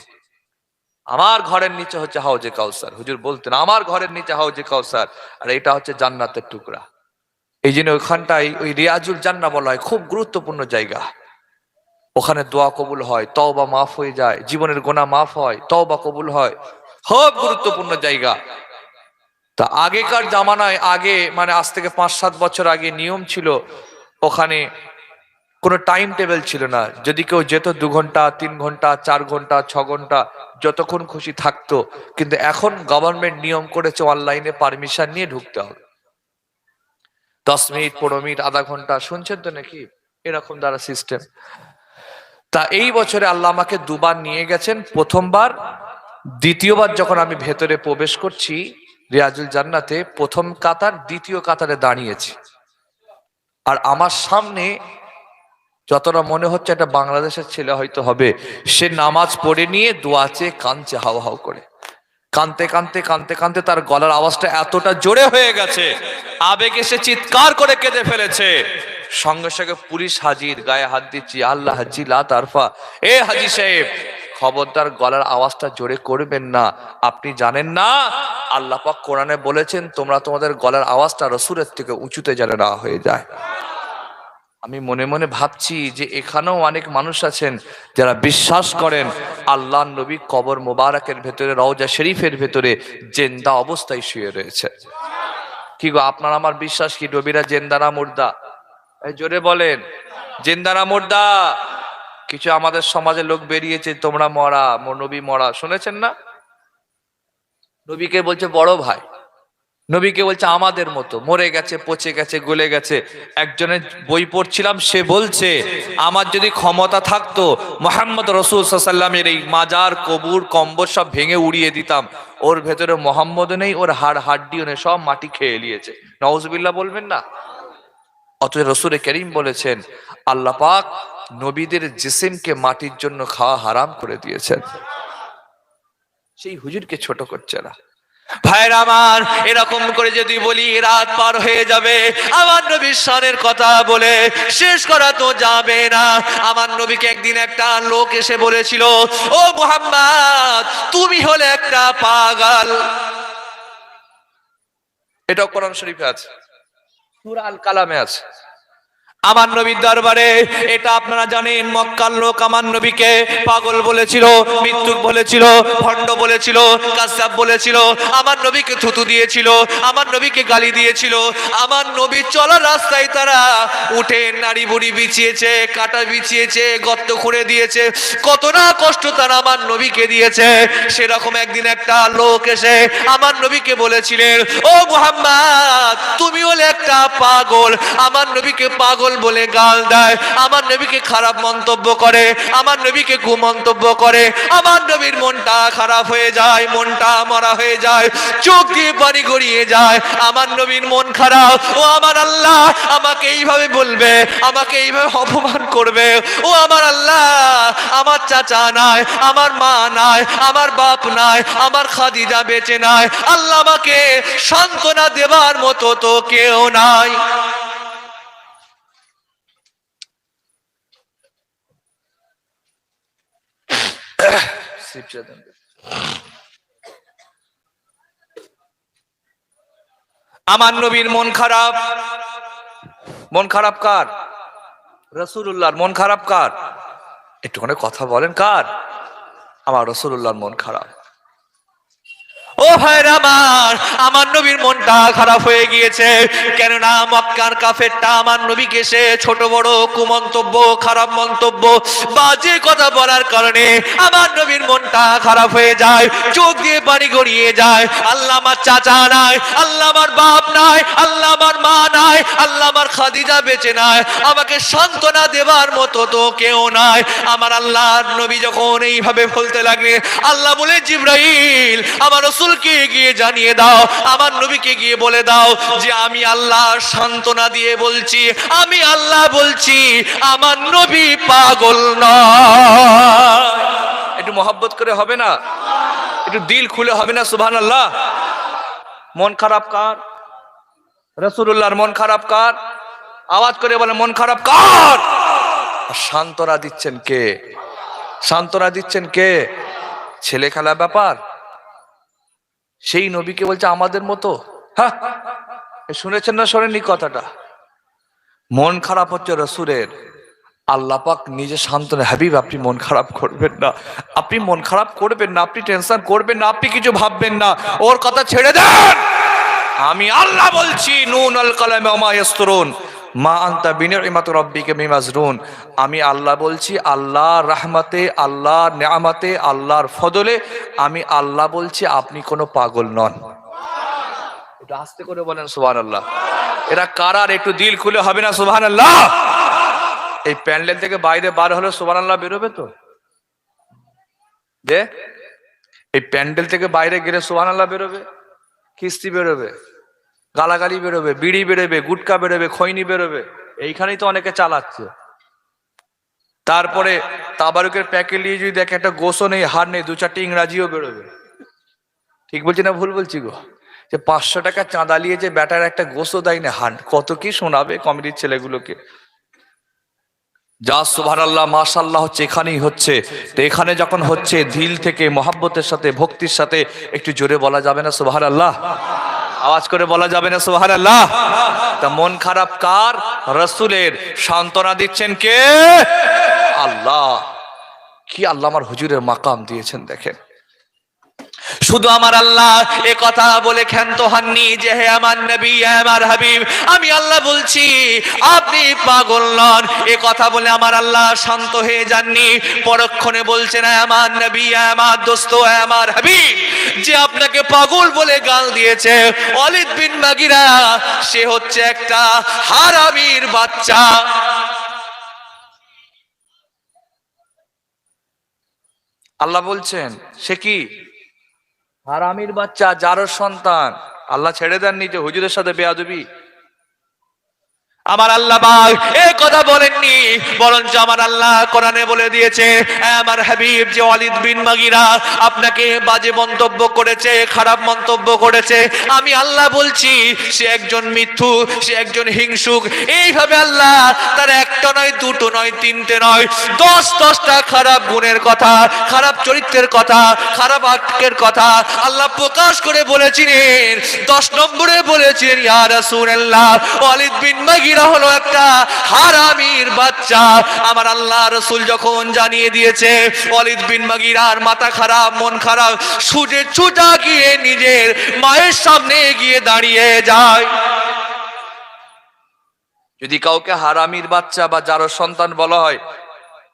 আমার ঘরের নিচে হচ্ছে হাউজে কাউসার। হুজুর বলতেন আমার ঘরের নিচে হাউজে কাউসার, আর এটা হচ্ছে জান্নাতের টুকরা। এই জন্য ওইখানটাই ওই রিয়াজুল জান্নাহ বলা হয়, খুব গুরুত্বপূর্ণ জায়গা। ওখানে দোয়া কবুল হয়, তওবা মাফ হয়ে যায়, জীবনের গুনাহ মাফ হয়, তওবা কবুল হয়, খুব গুরুত্বপূর্ণ জায়গা। তা আগেকার জামানায়, আগে মানে আজ থেকে 5-7 বছর আগে নিয়ম ছিল, ওখানে কোনো টাইম টেবিল ছিল না। যদি কেউ যেত 2 ঘন্টা, 3 ঘন্টা, 4 ঘন্টা, 6 ঘন্টা, যতক্ষণ খুশি থাকতো। কিন্তু এখন গভর্নমেন্ট নিয়ম করেছে অনলাইনে পারমিশন নিয়ে ঢুকতে হবে। 10 মিনিট, 15 মিনিট, আধা ঘন্টা, শুনছেন তো নাকি? এরকম দ্বারা সিস্টেম। তা এই বছরে আল্লাহ আমাকে 2 বার নিয়ে গেছেন। প্রথমবার, দ্বিতীয়বার যখন আমি ভেতরে প্রবেশ করছি রিয়াজুল জান্নাতে, প্রথম কাতার দ্বিতীয় কাতারে দাঁড়িয়েছি। আর আমার সামনে যতটা মনে হচ্ছে একটা বাংলাদেশের ছেলে হয়তো হবে, সে নামাজ পড়ে নিয়ে দোয়া চেয়ে কাঁদছে হাও হাও করে। কাঁদতে কাঁদতে কাঁদতে কাঁদতে তার গলার আওয়াজটা এতটা জোরে হয়ে গেছে, আবেগে সে চিৎকার করে কেঁদে ফেলেছে। সঙ্গে সঙ্গে পুলিশ হাজির, গায়ে হাত দিচ্ছি, আল্লাহ হাজি লা তারফা, এ হাজি সাহেব খবরদার গলার আওয়াজটা জোরে করবেন না। আপনি জানেন না আল্লাহ পাক কোরআনে বলেছেন তোমরা তোমাদের গলার আওয়াজটা রসুলের থেকে উঁচুতে যেন না হয়ে যায়। আমি মনে মনে ভাবছি যে এখানেও অনেক মানুষ আছেন যারা বিশ্বাস করেন আল্লাহ নবী কবর মোবারকের ভেতরে, রওজা শরীফের ভেতরে জেন্দা অবস্থায় শুয়ে রয়েছে। কি গো, আপনার আমার বিশ্বাস কি নবীরা জেন্দা না মুর্দা? এই জোরে বলেন, জেন্দা না মুর্দা? কিছু আমাদের সমাজে লোক বেরিয়েছে তোমরা মরা, নবী মরা, শুনেছেন না? নবীকে বলছে বড় ভাই, নবীকে বলছে আমাদের মতো, মরে গেছে, পচে গেছে, গলে গেছে। একজনের বই পড়ছিলাম, সে বলছে আমার যদি ক্ষমতা থাকতো মুহাম্মদ রাসূল সাল্লাল্লাহু আলাইহি ওয়াসাল্লামের এই মাজার, কবর, কম্বর সব ভেঙে উড়িয়ে দিতাম। ওর ভেতরে মোহাম্মদ নেই, ওর হাড়টিও নেই, সব মাটি খেয়ে নিয়েছে। নাউজুবিল্লাহ বলবেন না? অথচ রাসূল করিম বলেছেন আল্লাহ পাক নবীদের জিসিমকে মাটির জন্য খাওয়া হারাম করে দিয়েছেন। সেই হুজুরকে ছোট করছে না। ভাইরা আমার, এরকম করে যদি বলি রাত পার হয়ে যাবে, আমার নবীর শানের কথা বলে শেষ করা তো যাবে না। আমার নবীকে একদিন একটা লোক এসে বলেছিল, ও মুহাম্মদ তুমি হলে একটা পাগল। এটা কোরআন শরীফে আছে, সূরা আল কালামে আছে। আমার নবীর দরবারে, এটা আপনারা জানেন, মক্কার লোক আমার নবীকে পাগল বলেছিল, মৃত্যুক বলেছিল, ভণ্ড বলেছিল, কাযযাব বলেছিল, আমার নবীকে থুতু দিয়েছিল, আমার নবীকে গালি দিয়েছিল। আমার নবী চলার রাস্তায় তারা উঠে নাড়ি বুড়ি বিছিয়েছে, কাটা বিছিয়েছে, গর্ত খুঁড়ে দিয়েছে, কত না কষ্ট তারা আমার নবীকে দিয়েছে। সেরকম একদিন একটা লোক এসে আমার নবীকে বলেছিলেন, ও মুহাম্মদ তুমি হলে একটা পাগল। আমার নবীকে পাগল বলে গাল দেয়, আমার নবীকে খারাপ মন্তব্য করে, আমার নবীকে কুমন্তব্য করে। আমার নবীর মনটা খারাপ হয়ে যায়, মনটা মরা হয়ে যায়, চোখ দিয়ে পানি গড়িয়ে যায়। আমার নবীর মন খারাপ, ও আমার আল্লাহ আমাকে এইভাবে বলবে, আমাকে এইভাবে অপমান করবে। ও আমার আল্লাহ, আমার চাচা নাই, আমার মা নাই, আমার বাপ নাই, আমার খাদিজা বেঁচে নাই, আল্লাহ আমাকে সান্ত্বনা দেবার মতো তো কেউ নাই। আমার নবীর মন খারাপ। মন খারাপ কার? রাসূলুল্লাহর মন খারাপ কার? একটুখানি কথা বলেন, কার? আমার রাসূলুল্লাহর মন খারাপ। ও ভাইরা আমার, আমার নবীর মনটা খারাপ হয়ে গিয়েছে। কেননা মক্কার কাফেরটা আমার নবীকে সে ছোট বড় কুমন্তব্য, খারাপ মন্তব্য, বাজে কথা বলার কারণে আমার নবীর মনটা খারাপ হয়ে যায়, চোখ দিয়ে পানি গড়িয়ে যায়। আল্লাহ আমার চাচা নাই, আল্লাহ আমার বাপ নাই, আল্লাহ আমার মা নাই, আল্লাহ আমার খাদিজা বেঁচে নাই, আমাকে সান্ত্বনা দেবার মতো তো কেউ নাই। আমার আল্লাহর নবী যখন এইভাবে বলতে লাগলেন, আল্লাহ বলে জিবরাইল আমার রাসূলকে গিয়ে জানিয়ে দাও, আমার নবীকে গিয়ে বলে দাও যে আমি আল্লাহ সান্ত্বনা দিয়ে বলছি, আমি আল্লাহ বলছি আমার নবী পাগল নয়। একটু মহব্বত করে হবে না? একটু দিল খুলে হবে না? সুবহানাল্লাহ। মন খারাপ কার? রাসূলুল্লাহর মন খারাপ কার? আওয়াজ করে বলে মন খারাপ কার? সান্ত্বনা দিচ্ছেন কে? সান্ত্বনা দিচ্ছেন কে? ছেলে খেলা ব্যাপার? সেই নবীকে বলছে আমাদের মতো। হ্যাঁ, শুনেছেন না শোনেননি কথাটা? মন খারাপ হচ্ছে রাসূলের, আল্লাহ পাক নিজে সান্ত্বনা, হাবিব আপনি মন খারাপ করবেন না, আপনি মন খারাপ করবেন না, আপনি টেনশন করবেন না, আপনি কিছু ভাববেন না, ওর কথা ছেড়ে দেন। আমি আল্লাহ বলছি, নুন আল কালামে ওয়া মা ইয়াসতুরুন মা আনতা বিনিমাতি রাব্বিকা বিমাজরুন। আমি আল্লাহ বলছি, আল্লাহর রহমতে, আল্লাহর নিয়ামতে, আল্লাহর ফজলে আমি আল্লাহ বলছি আপনি কোনো পাগল নন। একটু আস্তে করে বলেন সুবহানাল্লাহ। এরা কারার? একটু দিল খুলে হবে না সুবহানাল্লাহ? এই প্যান্ডেল থেকে বাইরে বার হলে সুবহানাল্লাহ বেরোবে তো? যে এই প্যান্ডেল থেকে বাইরে গেলে সুবহানাল্লাহ বেরোবে, কিস্তি বেরোবে, গালাগালি বেরোবে, বিড়ি বেরোবে, গুটকা বেরোবে, খৈনি বেরোবে। এইখানেই তো অনেকে চালাচ্ছে। তারপরে তাবারুকের প্যাকেট নিয়ে যদি দেখে একটা গোসও নেই, হার নেই, দু চারটি ইংরাজিও বেরোবে। ঠিক বলছি না ভুল বলছি গো? যে 500 টাকা চাঁদা নিয়ে যে ব্যাটার একটা গোসও দেয় না, হান কত কি শোনাবে কমিটির ছেলেগুলোকে। যা সুবহানাল্লাহ মাশাআল্লাহ হচ্ছে এখানেই হচ্ছে। তো এখানে যখন হচ্ছে দিল থেকে মহাব্বতের সাথে ভক্তির সাথে একটু জোরে বলা যাবে না সুবহানাল্লাহ? আওয়াজ করে বলা যাবে না সুবহানাল্লাহ? তা মন খারাপ কার? রাসূলের। সান্ত্বনা দিচ্ছেন কে? আল্লাহ। কি আল্লাহ আমার হুজুরের মাকাম দিয়েছেন দেখেন। শুধু আমার আল্লাহ এ কথা বলে ক্ষান্ত হননি যে হে আমার নবী, হে আমার হাবিব, আমি আল্লাহ বলছি আপনি পাগল নন। এ কথা বলে আমার আল্লাহ শান্ত হয়ে যাননি, পরক্ষণে বলছেন হে আমার নবী, হে আমার দোস্ত, হে আমার হাবিব, যে আপনাকে পাগল বলে গাল দিয়েছে ওয়ালিদ বিন মুগীরা, সে হচ্ছে একটা হারামির বাচ্চা। আল্লাহ বলছেন সে কি হারামির বাচ্চা, যারও সন্তান। আল্লাহ ছেড়ে দেননি যে হুজুরের সাথে বেয়াদবি। আমার আল্লাহ পাক এই কথা বলেননি, বরঞ্চ আমার আল্লাহ কোরআনে বলে দিয়েছে আমার হাবিব যে ওয়ালিদ বিন মুগীরা আপনাকে বাজে মন্তব্য করেছে, খারাপ মন্তব্য করেছে, আমি আল্লাহ বলছি সে একজন মিথ্যু, সে একজন হিংসুক। এইভাবে আল্লাহ তার একটা নয়, দুটো নয়, তিনটে নয়, 10টা খারাপ গুণের কথা, খারাপ চরিত্রের কথা, খারাপ আক্কের কথা আল্লাহ প্রকাশ করে বলেছিলেন। 10 নম্বরে বলেছিলেন ইয়া রাসূলুল্লাহ ওয়ালিদ বিন মুগীরা হলো একটা হারামির বাচ্চা। আমার আল্লাহ রাসূল যখন জানিয়ে দিয়েছে ওয়ালিদ বিন মুগীরার মাথা খারাপ, মন খারাপ, সুজে ছুটা গিয়ে নিজের মায়ের সামনে গিয়ে দাঁড়িয়ে যায়। যদি কাউকে হারামির বাচ্চা বা যারও সন্তান বলা হয়,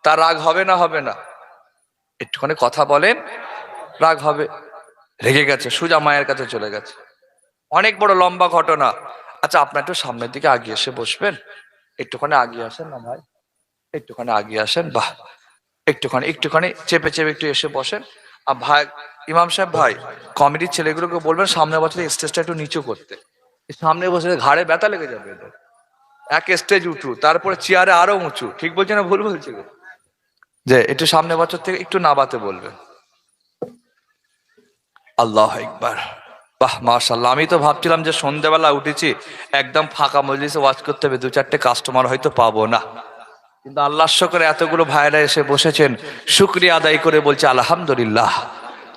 তার রাগ হবে না? হবে না? একটুখানি কথা বলেন, রাগ হবে। রেগে গেছে, সুজা মায়ের কাছে চলে গেছে, অনেক বড় লম্বা ঘটনা। আচ্ছা আপনার একটু সামনের দিকে আগিয়ে এসে বসবেন, একটুখানি আগিয়ে আসেন না ভাই, একটুখানি আগিয়ে আসেন। বাহ, একটুখানি চেপে চেপে একটু এসে বসেন। আর ভাই ইমাম সাহেব, ভাই কমিটির ছেলেগুলোকে বলবেন সামনে বছর স্টেজটা একটু নিচু করতে। সামনে বসে ঘাড়ে ব্যথা লেগে যাবে এদের। এক স্টেজ উঁচু, তারপরে চেয়ারে আরো উঁচু। ঠিক বলছি না ভুল বলছি? যে একটু সামনে বছর থেকে একটু নাবাতে বলবেন। আল্লাহ আকবার। বাহ মাশাআল্লাহ। আমি তো ভাবছিলাম যে সন্ধ্যাবেলা উঠেছি একদম ফাঁকা মজলিসে ওয়াজ করতে হবে, 2-4টে কাস্টমার হয়তো পাবো না, কিন্তু আল্লাহর শুকরে এতগুলো ভাইরা এসে বসেছেন, শুকরিয়া আদায় করে বলছে আলহামদুলিল্লাহ।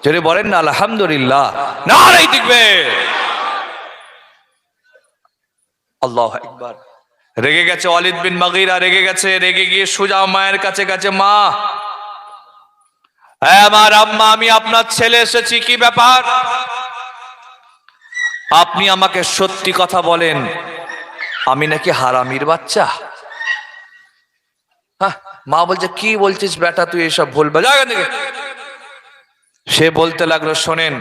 যদি বলেন না আলহামদুলিল্লাহ, নারাই দিবে। আল্লাহু আকবার। রেগে গেছে ওয়ালিদ বিন মুগীরা, রেগে গেছে, রেগে গিয়ে সোজা মায়ের কাছে গেছে, মা, আমার আম্মা, আমি আপনার ছেলে এসেছি, কি ব্যাপার? আপনি আমাকে সত্যি কথা বলেন, আমি নাকি হারামির বাচ্চা? হ্যাঁ। মা বলছে কি বলছিস বেটা, তুই এসব বলবে? সে বলতে লাগলো, শোনেন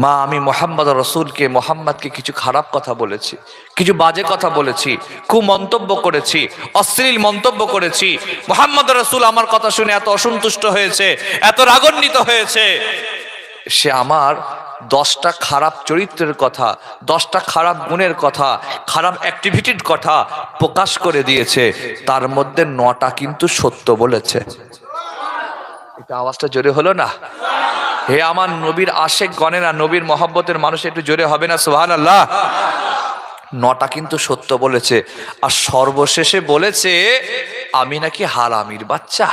মা, আমি মোহাম্মদকে কিছু খারাপ কথা বলেছি, কিছু বাজে কথা বলেছি, কুমন্তব্য করেছি, অশ্লীল মন্তব্য করেছি। মুহাম্মদ রাসূল আমার কথা শুনে এত অসন্তুষ্ট হয়েছে, এত রাগান্বিত হয়েছে, সে আমার 10টা খারাপ চরিত্রের কথা, 10টা খারাপ গুণের কথা, খারাপ অ্যাক্টিভিটির কথা প্রকাশ করে দিয়েছে। তার মধ্যে 9টা কিন্তু সত্য বলেছে। এটা আওয়াজটা জোরে হলো না? হে আমার নবীর আশেক গণেরা, নবীর মহব্বতের মানুষ, একটু জোরে হবে না সুবহানাল্লাহ? 9টা কিন্তু সত্য বলেছে। আর সর্বশেষে বলেছে আমি নাকি হারামির বাচ্চা।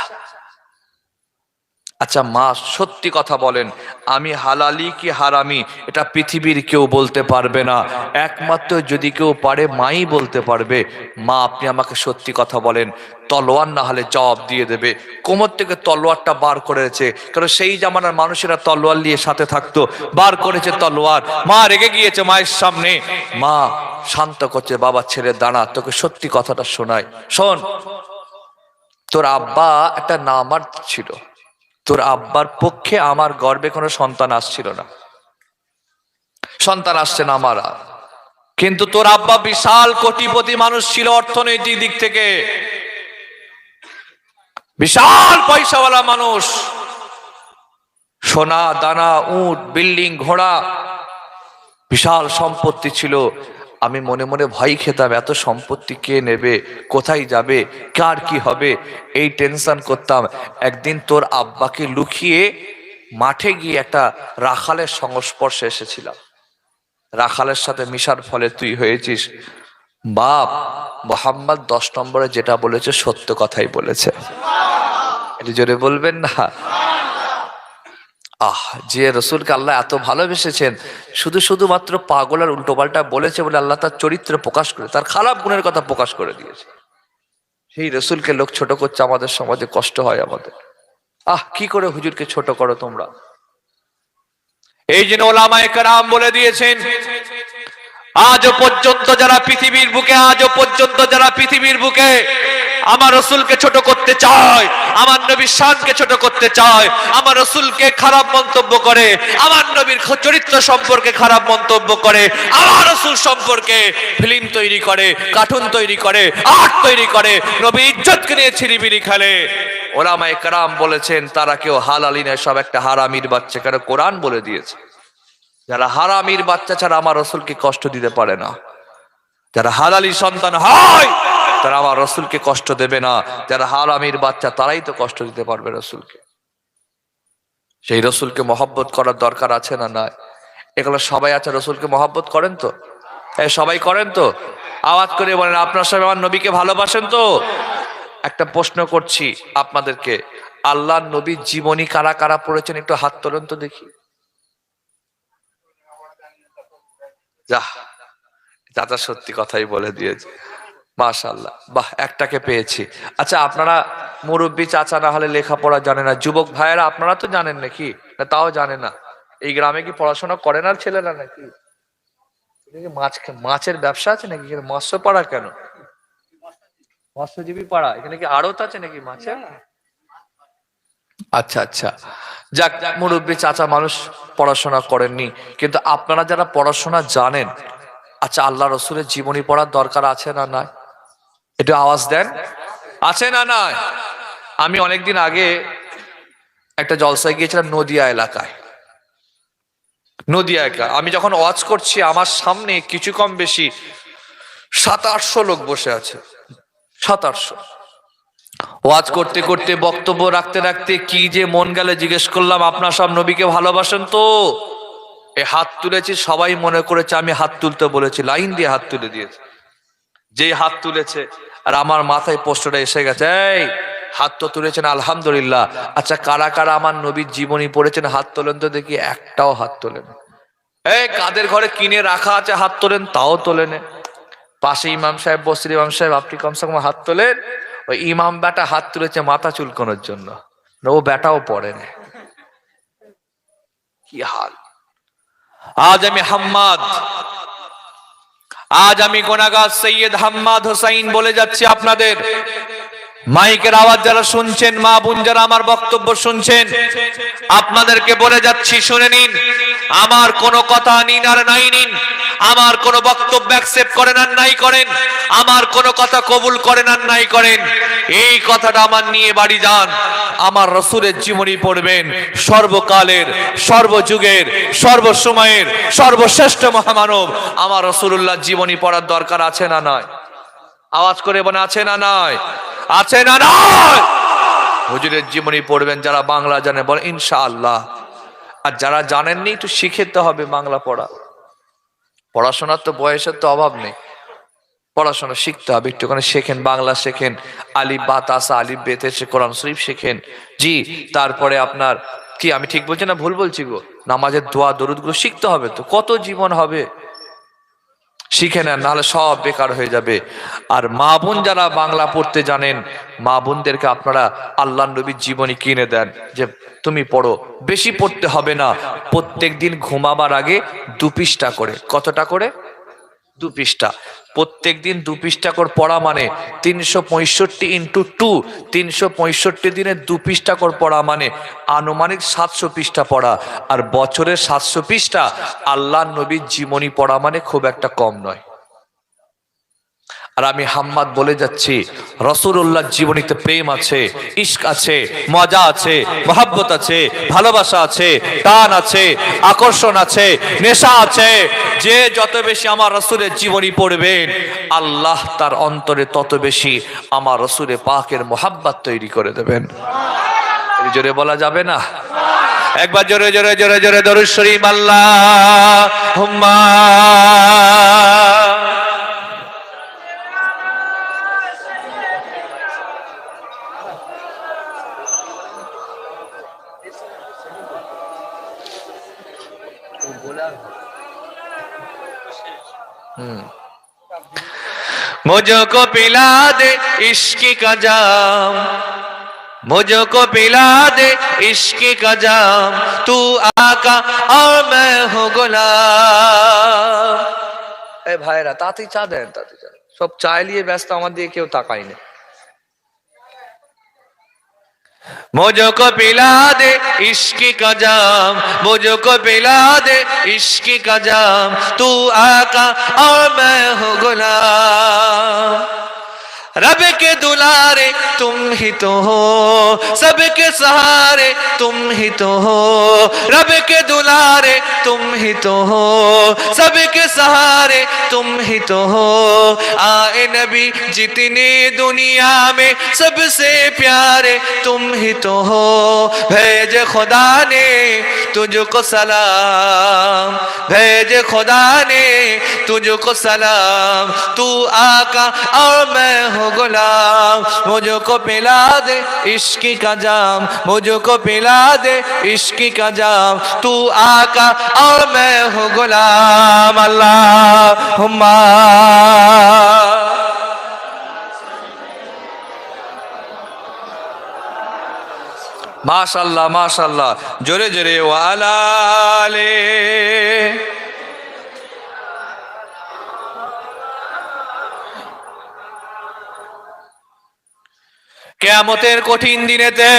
আচ্ছা মা, সত্যি কথা বলেন, আমি হালালি কি হারামি এটা পৃথিবীর কেউ বলতে পারবে না, একমাত্র যদি কেউ পারে মাই বলতে পারবে। মা, আপনি আমাকে সত্যি কথা বলেন, তলোয়ার না হলে জবাব দিয়ে দেবে। কোমর থেকে তলোয়ারটা বার করেছে, কারণ সেই জামানার মানুষেরা তলোয়ার নিয়ে সাথে থাকতো, বার করেছে তলোয়ার। মা রেগে গিয়েছে মায়ের সামনে, মা শান্ত করছে, বাবা ছেলে দাঁড়া, তোকে সত্যি কথাটা শোনাই। শোন, তোর আব্বা একটা নামার্দ ছিল, তোর আব্বার পক্ষে আমার গর্ভে কোনো সন্তান আসছিল না, সন্তান আসছে না আমার। কিন্তু তোর আব্বা বিশাল কোটিপতি মানুষ ছিল, অর্থনৈতিক দিক থেকে বিশাল পয়সাওয়ালা মানুষ, সোনা দানা, উট, বিল্ডিং, ঘোড়া, বিশাল সম্পত্তি ছিল। আমি মনে মনে ভয় খেতাম, এত সম্পত্তি কে নেবে, কোথায় যাবে, কার কি হবে, এই টেনশন করতাম। একদিন তোর আব্বাকে লুকিয়ে মাঠে গিয়ে একটা রাখালের সংস্পর্শে এসেছিলাম। রাখালের সাথে মিশার ফলে তুই হয়েছিস বাপ। মোহাম্মদ 10 নম্বরে যেটা বলেছে সত্য কথাই বলেছে। এটা জোরে বলবেন না? যে রসুলকে আল্লাহ এত ভালোবেসেছেন, শুধুমাত্র পাগল আর উল্টোপাল্টা বলেছে বলে আল্লাহ তার চরিত্র প্রকাশ করে, তার খারাপ গুণের কথা প্রকাশ করে দিয়েছে। সেই রসুলকে লোক ছোট করছে, আমাদের সমাজে কষ্ট হয় আমাদের। কি করে হুজুরকে ছোট করো তোমরা? এই জন্য ওলামায়ে কেরাম বলে দিয়েছেন, আজও পর্যন্ত যারা পৃথিবীর বুকে আমার রসুলকে ছোট করতে চায়, আমার নবীর শানকে ছোট করতে চায়, আমার রসুলকে খারাপ মন্তব্য করে, আমার নবীর চরিত্র সম্পর্কে খারাপ মন্তব্য করে, আমার রসুল সম্পর্কে ফিল্ম তৈরি করে, কার্টুন তৈরি করে, আর্ট তৈরি করে, নবীর ইজ্জতকে নিয়ে ছিনিমিনি খেলে, ওলামায়ে কেরাম বলেছেন তারা কেউ হালালি নয়, সব একটা হারামির বাচ্চা। কারণ কোরআন বলে দিয়েছে যারা হারামির বাচ্চা ছাড়া আমার রসুলকে কষ্ট দিতে পারে না, যারা হালালি সন্তান হয় তারা আমার রসুলকে কষ্ট দেবে না, যারা হারামির বাচ্চা তারাই তো কষ্ট দিতে পারবে রসুলকে। সেই রসুলকে মহব্বত করার দরকার আছে না নাই? এগুলো সবাই আছে, রসুলকে মহব্বত করেন তো? সবাই করেন তো? আওয়াজ করে বলেন আপনার সবাই আমার নবীকে ভালোবাসেন তো? একটা প্রশ্ন করছি আপনাদেরকে, আল্লাহর নবীর জীবনী কারা কারা পড়েছেন একটু হাত তোলেন তো দেখি। চাচা সত্যি কথাই বলে দিয়েছে, মাশাআল্লাহ, বাহ, একটাকে পেয়েছি। আচ্ছা, আপনারা মুরব্বী চাচা না হলে লেখাপড়া জানে না, যুবক ভাইয়েরা আপনারা তো জানেন নাকি? না তাও জানে না? এই গ্রামে কি পড়াশোনা করে না ছেলেরা নাকি? মাছের ব্যবসা আছে নাকি? মৎস্য পাড়া কেন? মৎস্যজীবী পাড়া? এখানে কি আড়ত আছে নাকি মাছের? আচ্ছা আচ্ছা, যাক, মুরব্বী চাচা মানুষ পড়াশোনা করেননি, কিন্তু আপনারা যারা পড়াশোনা জানেন, আচ্ছা, আল্লাহ রসুলের জীবনী পড়ার দরকার আছে না নাই? একটু আওয়াজ দেন, আছে না নাই? আমি অনেকদিন আগে একটা জলসায় গিয়েছিলাম নদিয়া এলাকায়। আমি যখন ওয়াজ করছি, আমার সামনে কিছু কম বেশি 700-800 লোক বসে আছে। 700-800 ওয়াজ করতে করতে, বক্তব্য রাখতে রাখতে কি যে মন গেলে জিজ্ঞেস করলাম, আপনার সব নবীকে ভালোবাসেন তো? এই হাত তুলেছি, সবাই মনে করেছে আমি হাত তুলতে বলেছি, লাইন দিয়ে হাত তুলে দিয়েছে। যেই হাত তুলেছে আর আমার মাথায় প্রশ্নটা এসে গেছে, এই হাত তো তুলেছেন আলহামদুলিল্লাহ, আচ্ছা কারা কারা আমার নবীর জীবনী পড়েছেন হাত তোলেন তো দেখি। একটাও হাত তোলেন। এই কাদের ঘরে কিনে রাখা আছে হাত তোলেন, তাও তোলেন। পাশে ইমাম সাহেব বসির, ইমাম সাহেব আপনি কমসে কম হাত তোলেন। ওই ইমাম বেটা হাত তুলেছে মাথা চুলকানোর জন্য, ও বেটাও পড়ে না। কি হাল! আজ আমি গুনাহগার সৈয়দ হাম্মাদ হোসাইন বলে যাচ্ছি আপনাদের। মাইকের আওয়াজ যারা শুনছেন, মা বোন যারা আমার বক্তব্য শুনছেন, আপনাদেরকে বলে যাচ্ছি, শুনে নিন। আমার কোনো কথা নিন আর নাই নিন, আমার কোনো বক্তব্য অ্যাকসেপ্ট করেন আর নাই করেন, আমার কোনো কথা কবুল করেন আর নাই করেন, এই কথাটা আমার নিয়ে বাড়ি যান। আমার রসুলের জীবনী পড়বেন, সর্বকালের, সর্বযুগের, সর্বসময়ের সর্বশ্রেষ্ঠ মহামানব আমার রাসূলুল্লাহ জীবনী পড়ার দরকার আছে না নয়? আওয়াজ করে বলে আছে না নয়? আছে না নয়? হুজুরের জীবনী পড়বেন, যারা বাংলা জানে বলে ইনশাআল্লাহ, আর যারা জানেননি একটু শিখতে হবে বাংলা পড়া। পড়াশোনার তো বয়সের তো অভাব নেই, পড়াশোনা শিখতে হবে, একটুখানি শেখেন, বাংলা শেখেন, আলিফ বা তাসা, আলিফ বেতে কোরআন শরীফ শেখেন। জি, তারপরে আপনার কি, আমি ঠিক বলছি না ভুল বলছি গো? নামাজের দোয়া দরুদ গুলো শিখতে হবে তো, কত জীবন হবে, শিখে নেন, নাহলে সব বেকার হয়ে যাবে। আর মা বোন যারা বাংলা পড়তে জানেন, মা বোনদেরকে আপনারা আল্লাহ নবীর জীবনী কিনে দেন, যে তুমি পড়ো, বেশি পড়তে হবে না, প্রত্যেক দিন ঘুমাবার আগে 2 পৃষ্ঠা করে। কতটা করে? 2 পৃষ্ঠা। প্রত্যেক দিন 2 পৃষ্ঠা করে পড়া মানে 365 × 2, 365 দিনে 2 পৃষ্ঠা করে পড়া মানে আনুমানিক 700 পৃষ্ঠা পড়া। আর বছরের 700 পৃষ্ঠা আল্লাহ নবীর জীবনী পড়া মানে খুব একটা কম নয়। আর আমি হাম্মাদ বলে যাচ্ছি, রাসূলুল্লাহর জীবনীতে প্রেম আছে, ইশক আছে, মজা আছে, মহব্বত আছে, ভালোবাসা আছে, টান আছে, আকর্ষণ আছে, নেশা আছে। যে যত বেশি আমার রাসূলের জীবনী পড়বেন, আল্লাহ তার অন্তরে তত বেশি আমার রাসূলে পাকের মহব্বত তৈরি করে দেবেন। জোরে বলা যাবে না? একবার জোরে জোরে জোরে জোরে দরুদ শরীফ আল্লাহুম্মা। मुझको पिला दे इश्क का जाम, मुझको पिला दे इश्क का जाम, तू आका और मैं हूँ गुलाम। ए भाईरा ताती चा देन, ताती चा सब चाय लिए व्यस्त আমার দিকে কেউ তাকায় না। मुझको पिला दे इश्क का जाम, मुझको पिला दे इश्क का जाम, तू आका और मैं हूँ गुलाम। रब के दुलारे तुम ही तो हो, सबके सहारे तुम ही तो हो, रब के दुलारे तुम ही तो हो, सबके सहारे तुम ही तो हो। आए नबी जितने दुनिया में सबसे प्यारे तुम ही तो हो, भेज खुदा ने तुझको सलाम, भेज खुदा ने तुझको सलाम, तू आका और मैं हूँ गुलाम। मुझको पिला दे इश्क का जाम, मुझको पिला दे इश्क का जाम, तू आका और मैं हूँ गुलाम। अल्लाहुम्मा। माशाल्लाह माशाल्लाह, जोरे जोरे वाला ले। কিয়ামতের কঠিন দিনেতে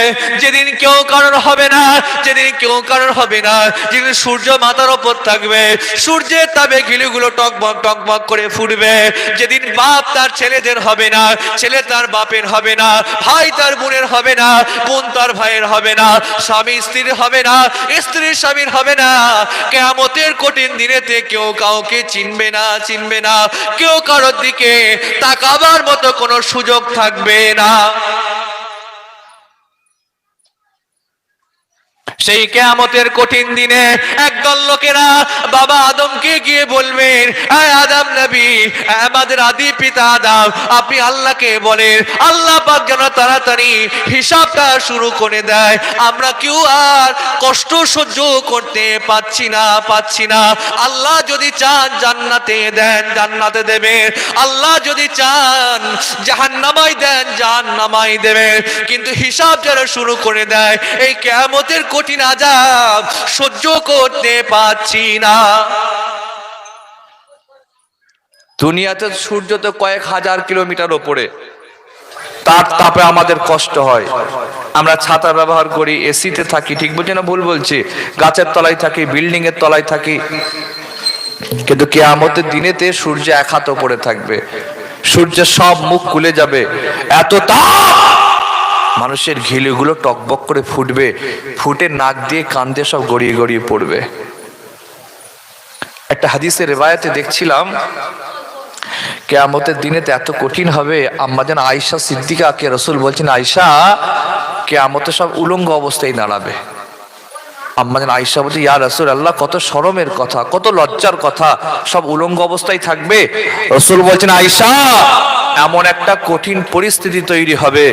যেদিন কেউ কারণ হবে না, যেদিন কেউ কারণ হবে না, যেদিন সূর্য মাথার উপর থাকবে, সূর্যের তাপে ঘিলুগুলো টকবক টকবক করে ফুটবে, যেদিন বাপ তার ছেলেদের হবে না, ছেলে তার বাপের হবে না, ভাই তার বোনের হবে না, বোন তার ভাইয়ের হবে না, স্বামী স্ত্রীর হবে না, স্ত্রীর স্বামীর হবে না। কিয়ামতের কঠিন দিনেতে কেউ কাউকে চিনবে না, চিনবে না, কেউ কারোর দিকে তাকাবার মতো কোনো সুযোগ থাকবে না। সেই কিয়ামতের কঠিন দিনে একদল লোকেরা বাবা আদমকে গিয়ে বলবেন, আয় আদম নবী, আমাদের আদি পিতা আদম, আপনি আল্লাহকে বলেন আল্লাহ পাক যেন তাড়াতাড়ি হিসাবটা শুরু করে দেয়, আমরা কেউ আর কষ্ট সহ্য করতে পাচ্ছি না, পাচ্ছি না। আল্লাহ যদি চান জান্নাতে দেন, জান্নাতে দেবেন, আল্লাহ যদি চান জাহান্নামায় দেন, জাহান্নামায় দেবেন, কিন্তু হিসাব যারা শুরু করে দেয় এই কিয়ামতের কঠিন আযাব সহ্য করতে পাচ্ছি না। দুনিয়াতে সূর্য তো কয়েক হাজার কিলোমিটার উপরে, তার তাপে আমাদের কষ্ট হয়। আমরা ছাতা ব্যবহার করি, এসিতে থাকি, ঠিক বলছি না ভুল বলছি? গাছের তলায় থাকি, বিল্ডিং এর তলায় থাকি, কিন্তু কিয়ামতের দিনেতে সূর্য এক হাত উপরে থাকবে, সূর্যের সব মুখ খুলে যাবে, এত তাপ, মানুষের ঘিলুগুলো টকবক করে ফুটবে, ফুটে নাক দিয়ে কান দিয়ে সব গড়িয়ে গড়িয়ে পড়বে। একটা হাদিসের রিওয়ায়াতে দেখছিলাম কিয়ামতের দিনেতে এত কঠিন হবে, আম্মাজান আয়েশা সিদ্দিকাকে রাসূল বলছেন, আয়েশা কিয়ামতে সব উলঙ্গ অবস্থায় দাঁড়াবে। আম্মাজান আয়েশা বলছে, ইয়া রাসূলুল্লাহ, কত শরমের কথা, কত লজ্জার কথা, সব উলঙ্গ অবস্থায় থাকবে। রাসূল বলছেন, আয়েশা এমন একটা কঠিন পরিস্থিতি তৈরি হবে,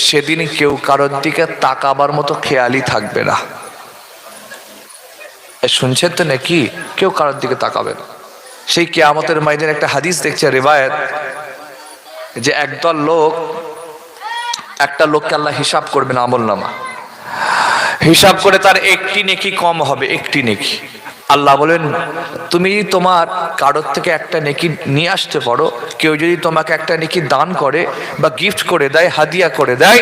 সেদিন কেউ কারোর দিকে তাকাবার মতো খেয়ালই থাকবে না। শুনছেন তো নাকি? কেউ কারোর দিকে তাকাবে না। সেই কিয়ামতের ময়দানে একটা হাদিস দেখছে রিওয়ায়াত, যে একদল লোক, একটা লোককে আল্লাহ হিসাব করবেন আমলনামা, হিসাব করে তার একটি নেকি কম হবে, একটি নেকি। আল্লাহ বলেন, তুমি তোমার কারোর থেকে একটা নেকি নিয়ে আসতে পারো, কেউ যদি তোমাকে একটা নেকি দান করে বা গিফট করে দেয়, হাদিয়া করে দেয়,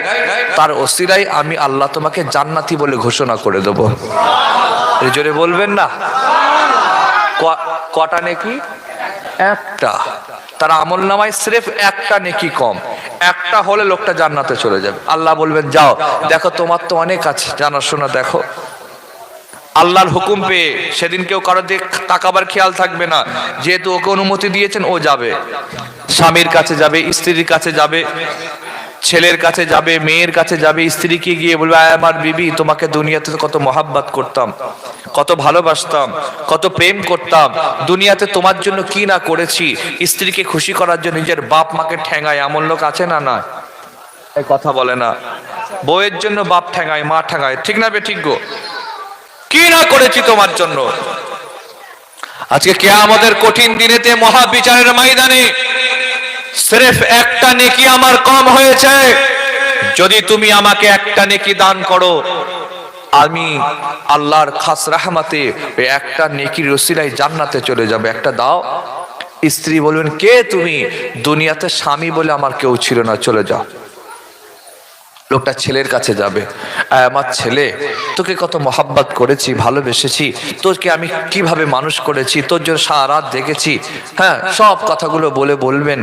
তার ওসিলায় আমি আল্লাহ তোমাকে জান্নাতি বলে ঘোষণা করে দেবো। জোরে বলবেন না? কটা নেকি? একটা। তার আমল নামায় সির্ফ একটা নেকি কম, একটা হলে লোকটা জান্নাতে চলে যাবে। আল্লাহ বলবেন, যাও দেখো, তোমার তো অনেক আছে, জানাশোনা দেখো। আল্লাহর হুকুম পেয়ে সেদিন কেউ কারোর দিকে তাকাবার খেয়াল থাকবে না, যেহেতু ওকে অনুমতি দিয়েছেন ও যাবে, স্বামীর কাছে যাবে, স্ত্রীর কাছে যাবে, ছেলের কাছে যাবে, মেয়ের কাছে যাবে, স্ত্রীকে গিয়ে বলবে আয় আমার বিবি, তোমাকে দুনিয়াতে তো কত মহাব্বত করতাম, কত ভালোবাসতাম, কত প্রেম করতাম, দুনিয়াতে তোমার জন্য কি না করেছি। স্ত্রীকে খুশি করার জন্য নিজের বাপ মাকে ঠ্যাঙায়, এমন লোক আছে না? না, এই কথা বলে না। বউয়ের জন্য বাপ ঠ্যাঙায়, মা ঠ্যাঙায়, ঠিক না বে ঠিক গো? কি না করেছি তোমার জন্য। আজকে কিয়ামতের কঠিন দিনেতে, মহাবিচারের ময়দানে সির্ফ একটা নেকি আমার কম হয়েছে, যদি তুমি আমাকে একটা নেকি দান করো, আমি আল্লাহর খাস রহমতে ওই একটা নেকির ওসিলায় জান্নাতে চলে যাবে। একটা দাও। স্ত্রী বলবেন কে তুমি? দুনিয়াতে স্বামী বলে আমার কেউ ছিল না, চলে যাও। লোকটা ছেলের কাছে যাবে, আমার ছেলে, তোকে কত মহাব্বত করেছি, ভালোবেসেছি, তোকে আমি কিভাবে মানুষ করেছি, তোর জন্য সারা রাত দেখেছি, হ্যাঁ, সব কথাগুলো বলে বলবেন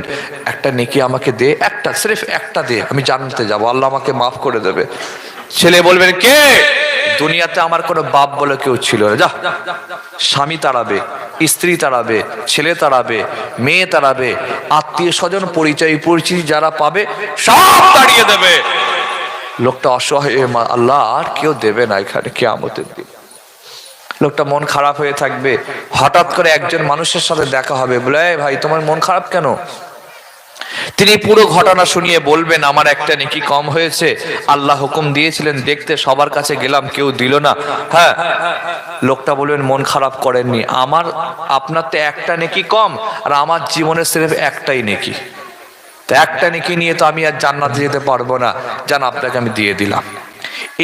একটা নেকি আমাকে দে, একটা, সির্ফ একটা দে, আমি জান্নাতে যাব, আল্লাহ আমাকে মাফ করে দেবে। ছেলে বলবেন কে? দুনিয়াতে আমার কোনো বাপ বলে কেউ ছিল না, যা। স্বামী তাড়াবে, স্ত্রী তাড়াবে, ছেলে তাড়াবে, মেয়ে তাড়াবে, আত্মীয় স্বজন পরিচয় পরিচিতি যারা পাবে সব তাড়িয়ে দেবে। লোকটা অসহায়, আল্লাহ আর কেউ দেবে না এখানে কিয়ামতের দিন। লোকটা মন খারাপ হয়ে থাকবে। হঠাৎ করে একজন মানুষের সাথে দেখা হবে, বলে ভাই তোমার মন খারাপ কেন? তিনি পুরো ঘটনা শুনিয়ে বলবেন আমার একটা নেকি কম হয়েছে, আল্লাহ হুকুম দিয়েছিলেন দেখতে, সবার কাছে গেলাম কেউ দিল না। হ্যাঁ, লোকটা বলবেন মন খারাপ করেননি, আমার আপনার তো একটা নেকি কম, আর আমার জীবনে সির্ফ একটাই নেকি, তো একটা নেকি নিয়ে তো আমি আর জান্নাতে যেতে পারবো না, জান আপনাকে আমি দিয়ে দিলাম।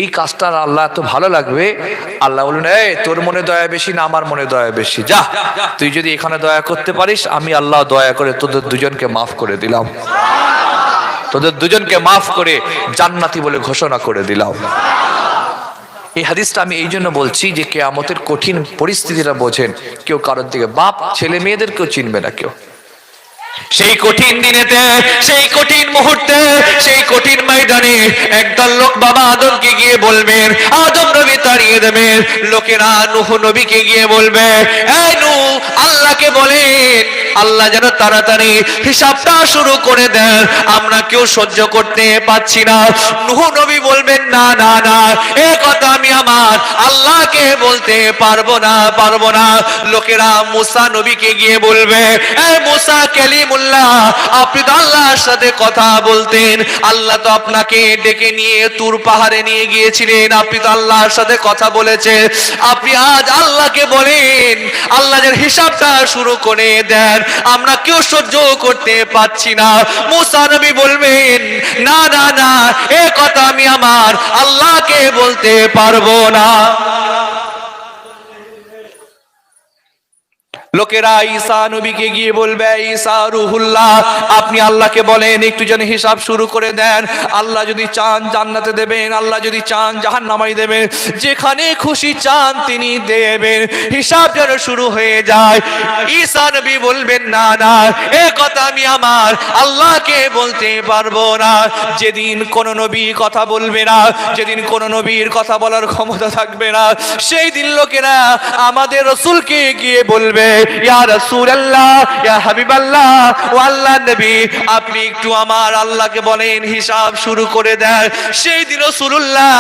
এই কাজটা আল্লাহ এত ভালো লাগবে, আল্লাহ বলুন এই তোর মনে দয়া বেশি না আমার মনে দয়া বেশি, যা তুই যদি এখানে দয়া করতে পারিস, আমি আল্লাহ দয়া করে তোদের দুজনকে মাফ করে দিলাম, তোদের দুজনকে মাফ করে জান্নাতি বলে ঘোষণা করে দিলাম। এই হাদিসটা আমি এই জন্য বলছি যে কিয়ামতের কঠিন পরিস্থিতিটা বোঝেন। কেউ কারোর দিকে, বাপ ছেলে মেয়েদের কেউ চিনবে না কেউ। সেই কঠিন দিনেতে, সেই কঠিন মুহূর্তে, সেই কঠিন ময়দানে একদল লোক বাবা আদমকে গিয়ে বলবেন, আদম নবী তাড়িয়ে দেবেন। লোকেরা নূহ নবীকে গিয়ে বলবে, এই নূহ আল্লাহকে বলেন আল্লাহ যেন তাড়াতাড়ি হিসাবটা শুরু করে দেন, আমরা কেউ সহ্য করতে পাচ্ছি না। নূহ নবী বলবেন না না না, এ কথা আমি আমার আল্লাহকে বলতে পারবো না, পারবো না। লোকেরা মুসা নবীকে গিয়ে বলবে, এই মুসা কালিমুল্লাহ, আপনি তো আল্লাহর সাথে কথা বলতেন, আল্লাহ তো আপনাকে ডেকে নিয়ে তুর পাহাড়ে নিয়ে গিয়েছিলেন, আপনি তো আল্লাহর সাথে কথা বলেছেন, আপনি আজ আল্লাহকে বলেন আল্লাহ যেন হিসাবটা শুরু করে দেন, আমরা কেউ সহ্য করতে পাচ্ছি না। মুসা নবী বলবেন না না না, এ কথা আমি আমার আল্লাহকে বলতে পারবো না। লোকেরা ঈসা নবীকে গিয়ে বলবে, ঈসা রুহুল্লাহ, আপনি আল্লাহকে বলেন একটু যেন হিসাব শুরু করে দেন, আল্লাহ যদি চান জান্নাতে দেবেন, আল্লাহ যদি চান জাহান্নামায় দেবেন, যেখানে খুশি চান তিনি দেবেন, হিসাব যেন শুরু হয়ে যায়। ঈসা নবী বলবেন না না, এ কথা আমি আমার আল্লাহকে বলতে পারবো না। যেদিন কোন নবী কথা বলবে না, যেদিন কোন নবীর কথা বলার ক্ষমতা থাকবে না, সেই দিন লোকেরা আমাদের রাসূলকে গিয়ে বলবে, ইয়া রাসূলুল্লাহ, ইয়া হাবিবাল্লাহ, ও আল্লাহর নবী, আপনি একটু আমার আল্লাহকে বলেন হিসাব শুরু করে দেন। সেই দিন রাসূলুল্লাহ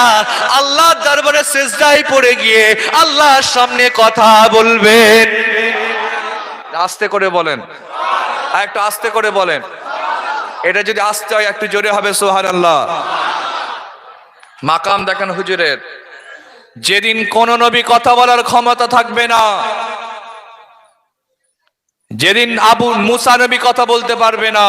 আল্লাহর দরবারে সিজদায় পড়ে গিয়ে আল্লাহর সামনে কথা বলবেন। আস্তে করে বলেন, আর একটু আস্তে করে বলেন, এটা যদি আস্তে হয় একটু জোরে হবে সুবহানাল্লাহ। মাকাম দেখেন হুজুরের, যেদিন কোন নবী কথা বলার ক্ষমতা থাকবে না, যেদিন আবু মুসা নবী কথা বলতে পারবে না,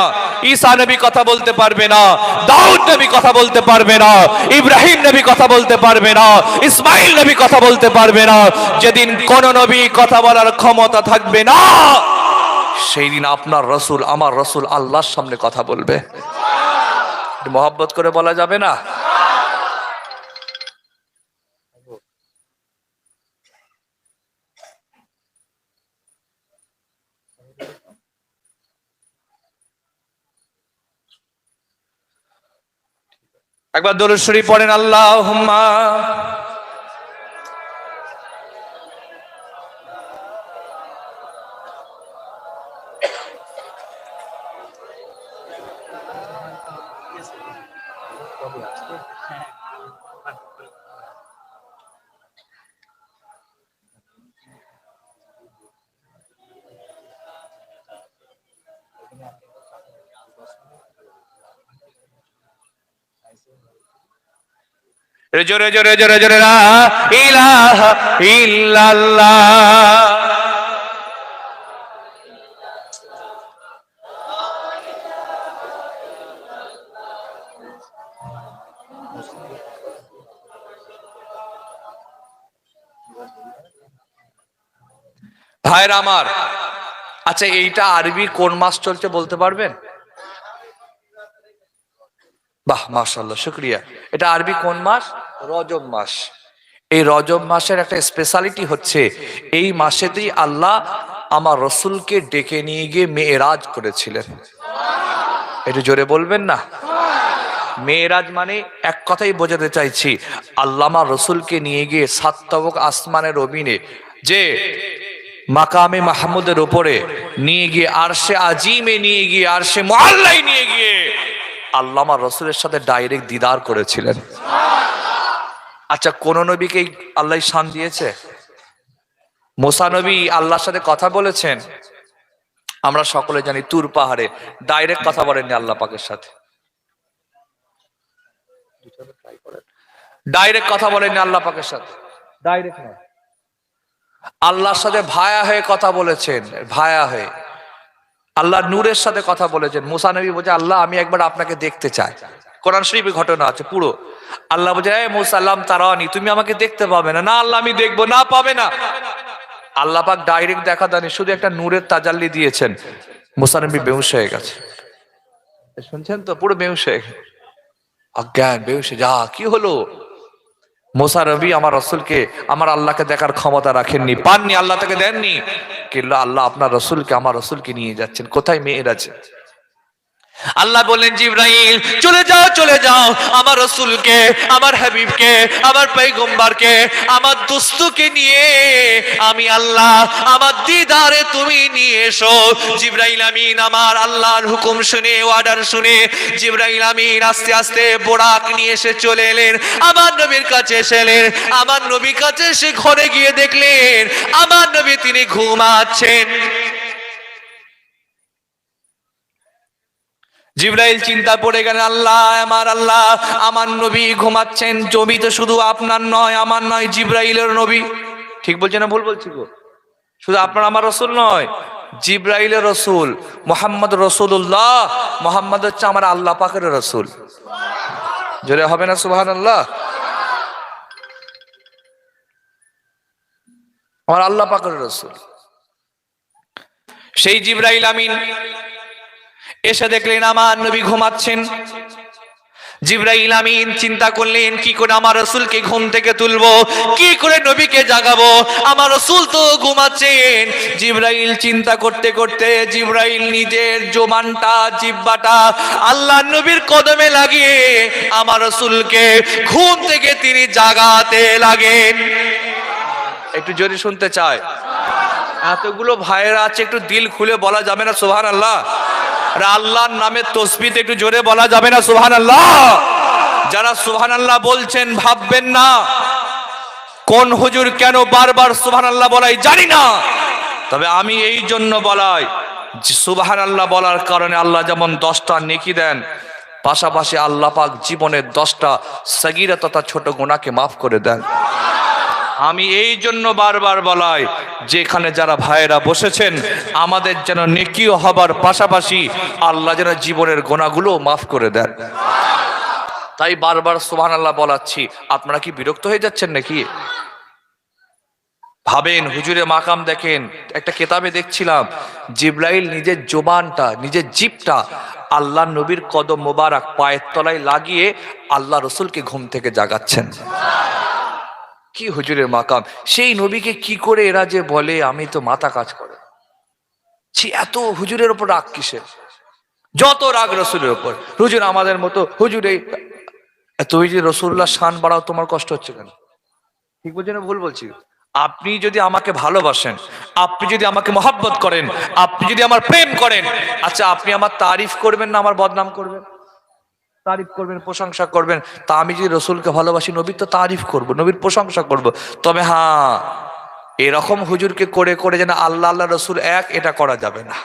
ঈসা নবী কথা বলতে পারবে না, দাউদ নবী কথা বলতে পারবে না, ইব্রাহিম নবী কথা বলতে পারবে না, ইসমাইল নবী কথা বলতে পারবে না, যেদিন কোন নবী কথা বলার ক্ষমতা থাকবে না, সেই দিন আপনার রাসূল, আমার রাসূল আল্লাহর সামনে কথা বলবে। মহব্বত করে বলা যাবে না? একবার দরুদ শরীফ পড়েন, আল্লাহুম্মা জোরে জোরে জোরে জোরে লা ইলাহা ইল্লাল্লাহ। ভাইরা আমার, আচ্ছা এইটা আরবি কোন মাস চলছে বলতে পারবেন? বাহ, মাশাআল্লাহ, শুকরিয়া। এটা আরবি কোন মাস? রজব মাস। এই রজব মাসের একটা স্পেশালিটি হচ্ছে এই মাসেতেই আল্লাহ আমার রসুলকে ডেকে নিয়ে গিয়ে মেরাজ করেছিলেন। একটু জোরে বলবেন না? মেরাজ মানে এক কথাই বোঝাতে চাইছি, আল্লাহ আমার রসুলকে নিয়ে গিয়ে সাতবক আসমানের অভিনে যে মাকামে মাহমুদের উপরে নিয়ে গিয়ে আরশে আজিমে নিয়ে গিয়ে আরশে মুআল্লায় নিয়ে গিয়ে আল্লাহ আমার রসুলের সাথে ডাইরেক্ট দিদার করেছিলেন। আচ্ছা, কোন নবীকে আল্লাহ শান দিয়েছে? মুসা নবী আল্লাহর সাথে কথা বলেছেন, আমরা সকলে জানি, তুর পাহাড়ে ডাইরেক্ট কথা বলেননি আল্লাহ পাকের সাথে। ডাইরেক্ট কথা বলেননি আল্লাহ পাকের সাথে, ডাইরেক্ট নয়। আল্লাহর সাথে ভায়া হয়ে কথা বলেছেন, ভায়া হয়ে। আল্লাহ নূরের সাথে কথা বলেছেন। মুসা নবী বলছে, আল্লাহ আমি একবার আপনাকে দেখতে চাই। কোরআন শরীফে ঘটনা আছে পুরো। আল্লাহ বলছে, এ মুসা আল্লাহ তারানি, তুমি আমাকে দেখতে পাবে না। না আল্লাহ আমি দেখবো না, পাবে না। আল্লাহ পাক ডাইরেক্ট দেখা দেয়নি, শুধু একটা নূরের তাজাল্লি দিয়েছেন। মুসা নবী বেহুশ হয়ে গেছে। শুনছেন তো? পুরো বেহুশ হয়ে গেছে, অজ্ঞান, বেহুশ। যা কি হলো? মুসা নবী আমার রসুলকে, আমার আল্লাহকে দেখার ক্ষমতা রাখেননি, পাননি, আল্লাহ তাকে দেননি। কিন্তু আল্লাহ আপনার রসুলকে, আমার রসুলকে নিয়ে যাচ্ছেন কোথায়? মেরাজে। আল্লাহ বললেন, জিবরাইল চলে যাও, চলে যাও, আমার রসুলকে, আমার হাবিবকে, আমার পয়গম্বরকে, আমার দোস্তকে নিয়ে আমি আল্লাহ আমার দিদারে তুমি নিয়ে এসো। জিবরাইল আমিন আমার আল্লাহর হুকুম শুনে, অর্ডার শুনে জিবরাইল আমিন আস্তে আস্তে বোরাক নিয়ে এসে চলে এলেন, আমার নবীর কাছে এসেলেন। আমার নবীর কাছে এসে ঘরে গিয়ে দেখলেন আমার নবী তিনি ঘুমাচ্ছেন। জিবরাইল চিন্তা পড়ে গেলেন, আল্লাহ আমার নবী ঘুমাচ্ছেন। জমি তো শুধু আপনার নয়, আমার নয়, জিবরাইলের নবী। ঠিক বলছে না ভুল বলছি গো? শুধু আপনার আমার রসুল নয়, জিবরাইলের রসুল মুহাম্মদ রসুল্লাহ। মুহাম্মদ হচ্ছে আমার আল্লাহ পাকের রসুল। জোরে হবে না সুবহানাল্লাহ? আমার আল্লাহ পাকের রসুল। সেই জিবরাইল আমিন এসে দেখলেন আমার নবী ঘুমাচ্ছেন। জিবরাইল আমিন চিন্তা করলেন, কি করে আমার রাসূলকে ঘুম থেকে তুলবো, কি করে নবীকে জাগাবো, আমার রাসূল তো ঘুমাচ্ছেন। জিবরাইল চিন্তা করতে করতে জিবরাইল নিজের জবানটা, জিহ্বাটা আল্লাহ নবীর কদমে লাগিয়ে আমার রাসূলকে ঘুম থেকে তিনি জাগাতে লাগেন। একটু জোরে শুনতে চাই। এতগুলো ভাইয়েরা আছে, একটু দিল খুলে বলা যাবে না সুবহানাল্লাহ? আল্লাহর নামে তসবিহ একটু জোরে বলা যাবে না সুবহানাল্লাহ? যারা সুবহানাল্লাহ বলছেন ভাববেন না কোন হুজুর কেন বারবার সুবহানাল্লাহ বলাই জানি না, তবে আমি এই জন্য বলাই, সুবহানাল্লাহ বলার কারণে আল্লাহ যেমন 10টা নেকি দেন, পাশাপাশি আল্লাহ পাক জীবনের 10টা সগীরা তথা ছোট গুনাহকে মাফ করে দেন। আমি এই জন্য বারবার বলাই, যেখানে যারা ভাইয়েরা বসেছেন আমাদের যেন নেকিও হবার পাশাপাশি আল্লাহ যেন জীবনের গুনাহগুলো মাফ করে দেন। তাই বারবার সুবহানাল্লাহ বলাচ্ছি। আপনারা কি বিরক্ত হয়ে যাচ্ছেন নাকি? ভাবেন হুজুরে মাকাম দেখেন, একটা কিতাবে দেখছিলাম জিবরাইল নিজের জবানটা, নিজের জিভটা আল্লাহ নবীর কদম মোবারক পায়ের তলায় লাগিয়ে আল্লাহ রসুলকে ঘুম থেকে জাগাচ্ছেন। কি হুজুরের মাকাম! সেই নবীকে কি করে এরা যে বলে, আমি তো মাথা কাজ করে। এত হুজুরের উপর রাগ কিসের? যত রাগ রসুলের উপর। হুজুর আমাদের মতো, হুজুর এই, তুমি যে রসুল্লাহ শান বাড়াও, তোমার কষ্ট হচ্ছে কেন? ঠিক বলছি না ভুল বলছি? আপনি যদি আমাকে ভালোবাসেন, আপনি যদি আমাকে মহব্বত করেন, আপনি যদি আমার প্রেম করেন, আচ্ছা আপনি আমার তারিফ করবেন না আমার বদনাম করবেন? তারিফ করবেন, প্রশংসা করবেন। তা আমি যদি রসুলকে ভালোবাসি, নবীর তো তারিফ করব, নবীর প্রশংসা করব। তবে হ্যাঁ, এরকম হুজুরকে করে করে যেন আল্লাহ আল্লাহ রসুল এক, এটা করা যাবে না।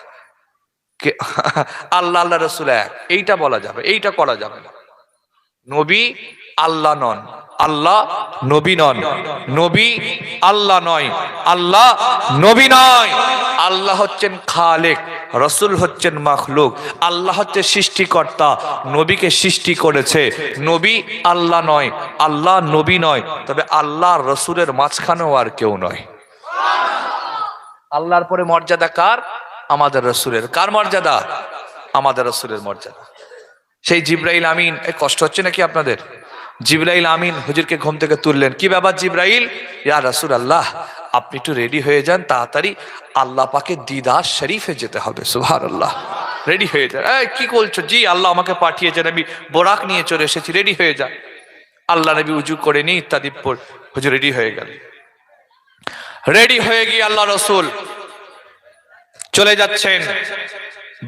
আল্লাহ আল্লাহ রসুল এক এইটা বলা যাবে, এইটা করা যাবে না। নবী আল্লাহ নন, আল্লাহ নবী নন। নবী আল্লাহ নয়, আল্লাহ নবী নয়। আল্লাহ হচ্ছেন খালেক, রসুল হচ্ছেন মাখলুক। আল্লাহ হচ্ছে সৃষ্টিকর্তা, নবীকে সৃষ্টি করেছে। নবী আল্লাহ নয়, আল্লাহ নবী নয়। তবে আল্লাহ রসুলের মাঝখানেও আর কেউ নয়। আল্লাহর পরে মর্যাদা কার? আমাদের রসুলের। কার মর্যাদা? আমাদের রসুলের মর্যাদা। সেই জিব্রাইল আমিন, কষ্ট হচ্ছে নাকি আপনাদের? জিব্রাইল আমিন হুজুরকে ঘুম থেকে তুললেন। কি ব্যাপার জিব্রাইল? ইয়া রাসূলুল্লাহ, আপনি একটু রেডি হয়ে যান, তাড়াতাড়ি আল্লাহ পাকের দিদার শরীফে যেতে হবে। সুবহানাল্লাহ, রেডি হয়ে যান। এই কি বলছো? জি, আল্লাহ আমাকে পাঠিয়েছেন, আমি বোরাক নিয়ে চলে এসেছি, রেডি হয়ে যান। আল্লাহ নবী উজু করে নি ইত্যাদি পর হুজুর রেডি হয়ে গেল। রেডি হয়ে গিয়ে আল্লাহ রসুল চলে যাচ্ছেন।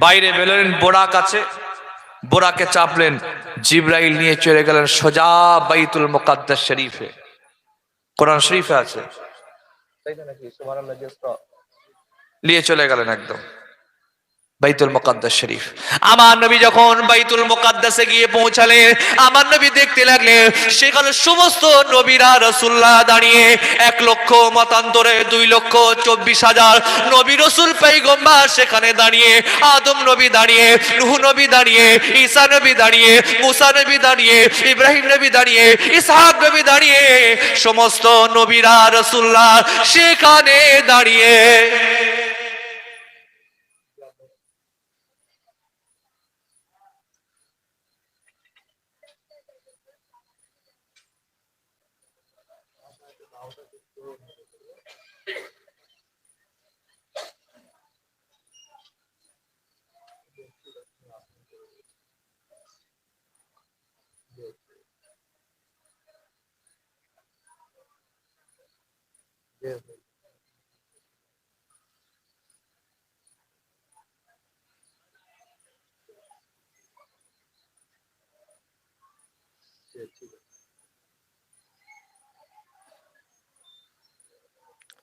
বাইরে বেরোলেন, বোরাক আছে, বোরাকে চাপলেন। জিব্রাইল নিয়ে চলে গেলেন সোজা বাইতুল মুকাদ্দাস শরীফে। কোরআন শরীফে আছে, নিয়ে চলে গেলেন একদম বাইতুল মুকাদ্দাস শরীফ। আমার নবী যখন বাইতুল মুকাদ্দাসে গিয়ে পৌঁছালেন, আমার নবী দেখতে লাগলেন সেখানে সমস্ত নবীরা রাসূলুল্লাহ দাঁড়িয়ে, 1 লক্ষ মতান্তরে 2,24,000 নবী রাসূল পয়গম্বর সেখানে দাঁড়িয়ে। আদম নবী দাঁড়িয়ে, নূহ নবী দাঁড়িয়ে, ঈসা নবী দাঁড়িয়ে, মুসা নবী দাঁড়িয়ে, ইব্রাহিম নবী দাঁড়িয়ে, ইসহাক নবী দাঁড়িয়ে, সমস্ত নবীরা রাসূলুল্লাহ সেখানে দাঁড়িয়ে।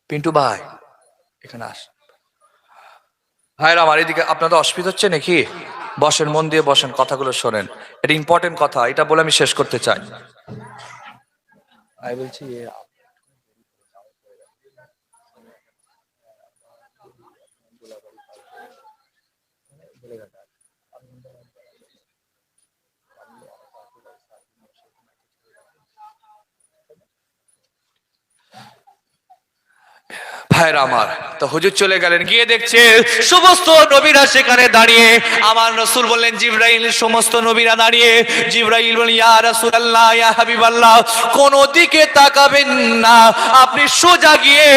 পিন্টু ভাই এখানে আস। ভাইরা আমার, এদিকে আপনাদের অসুবিধা হচ্ছে নাকি? বসেন, মন দিয়ে বসেন, কথাগুলো শোনেন। এটা ইম্পর্টেন্ট কথা, এটা বলে আমি শেষ করতে চাই। আমি বলছি ভাইরা আমার, তো হুজুর চলে গেলেন, গিয়ে দেখছে সমস্ত নবীরা সেখানে দাঁড়িয়ে। আমার রাসূল বললেন জিব্রাইল, সমস্ত নবীরা দাঁড়িয়ে। জিব্রাইল বললেন ইয়া রাসূলুল্লাহ, ইয়া হাবিবাল্লাহ, কোন দিকে তাকাবেন না, আপনি সোজা গিয়ে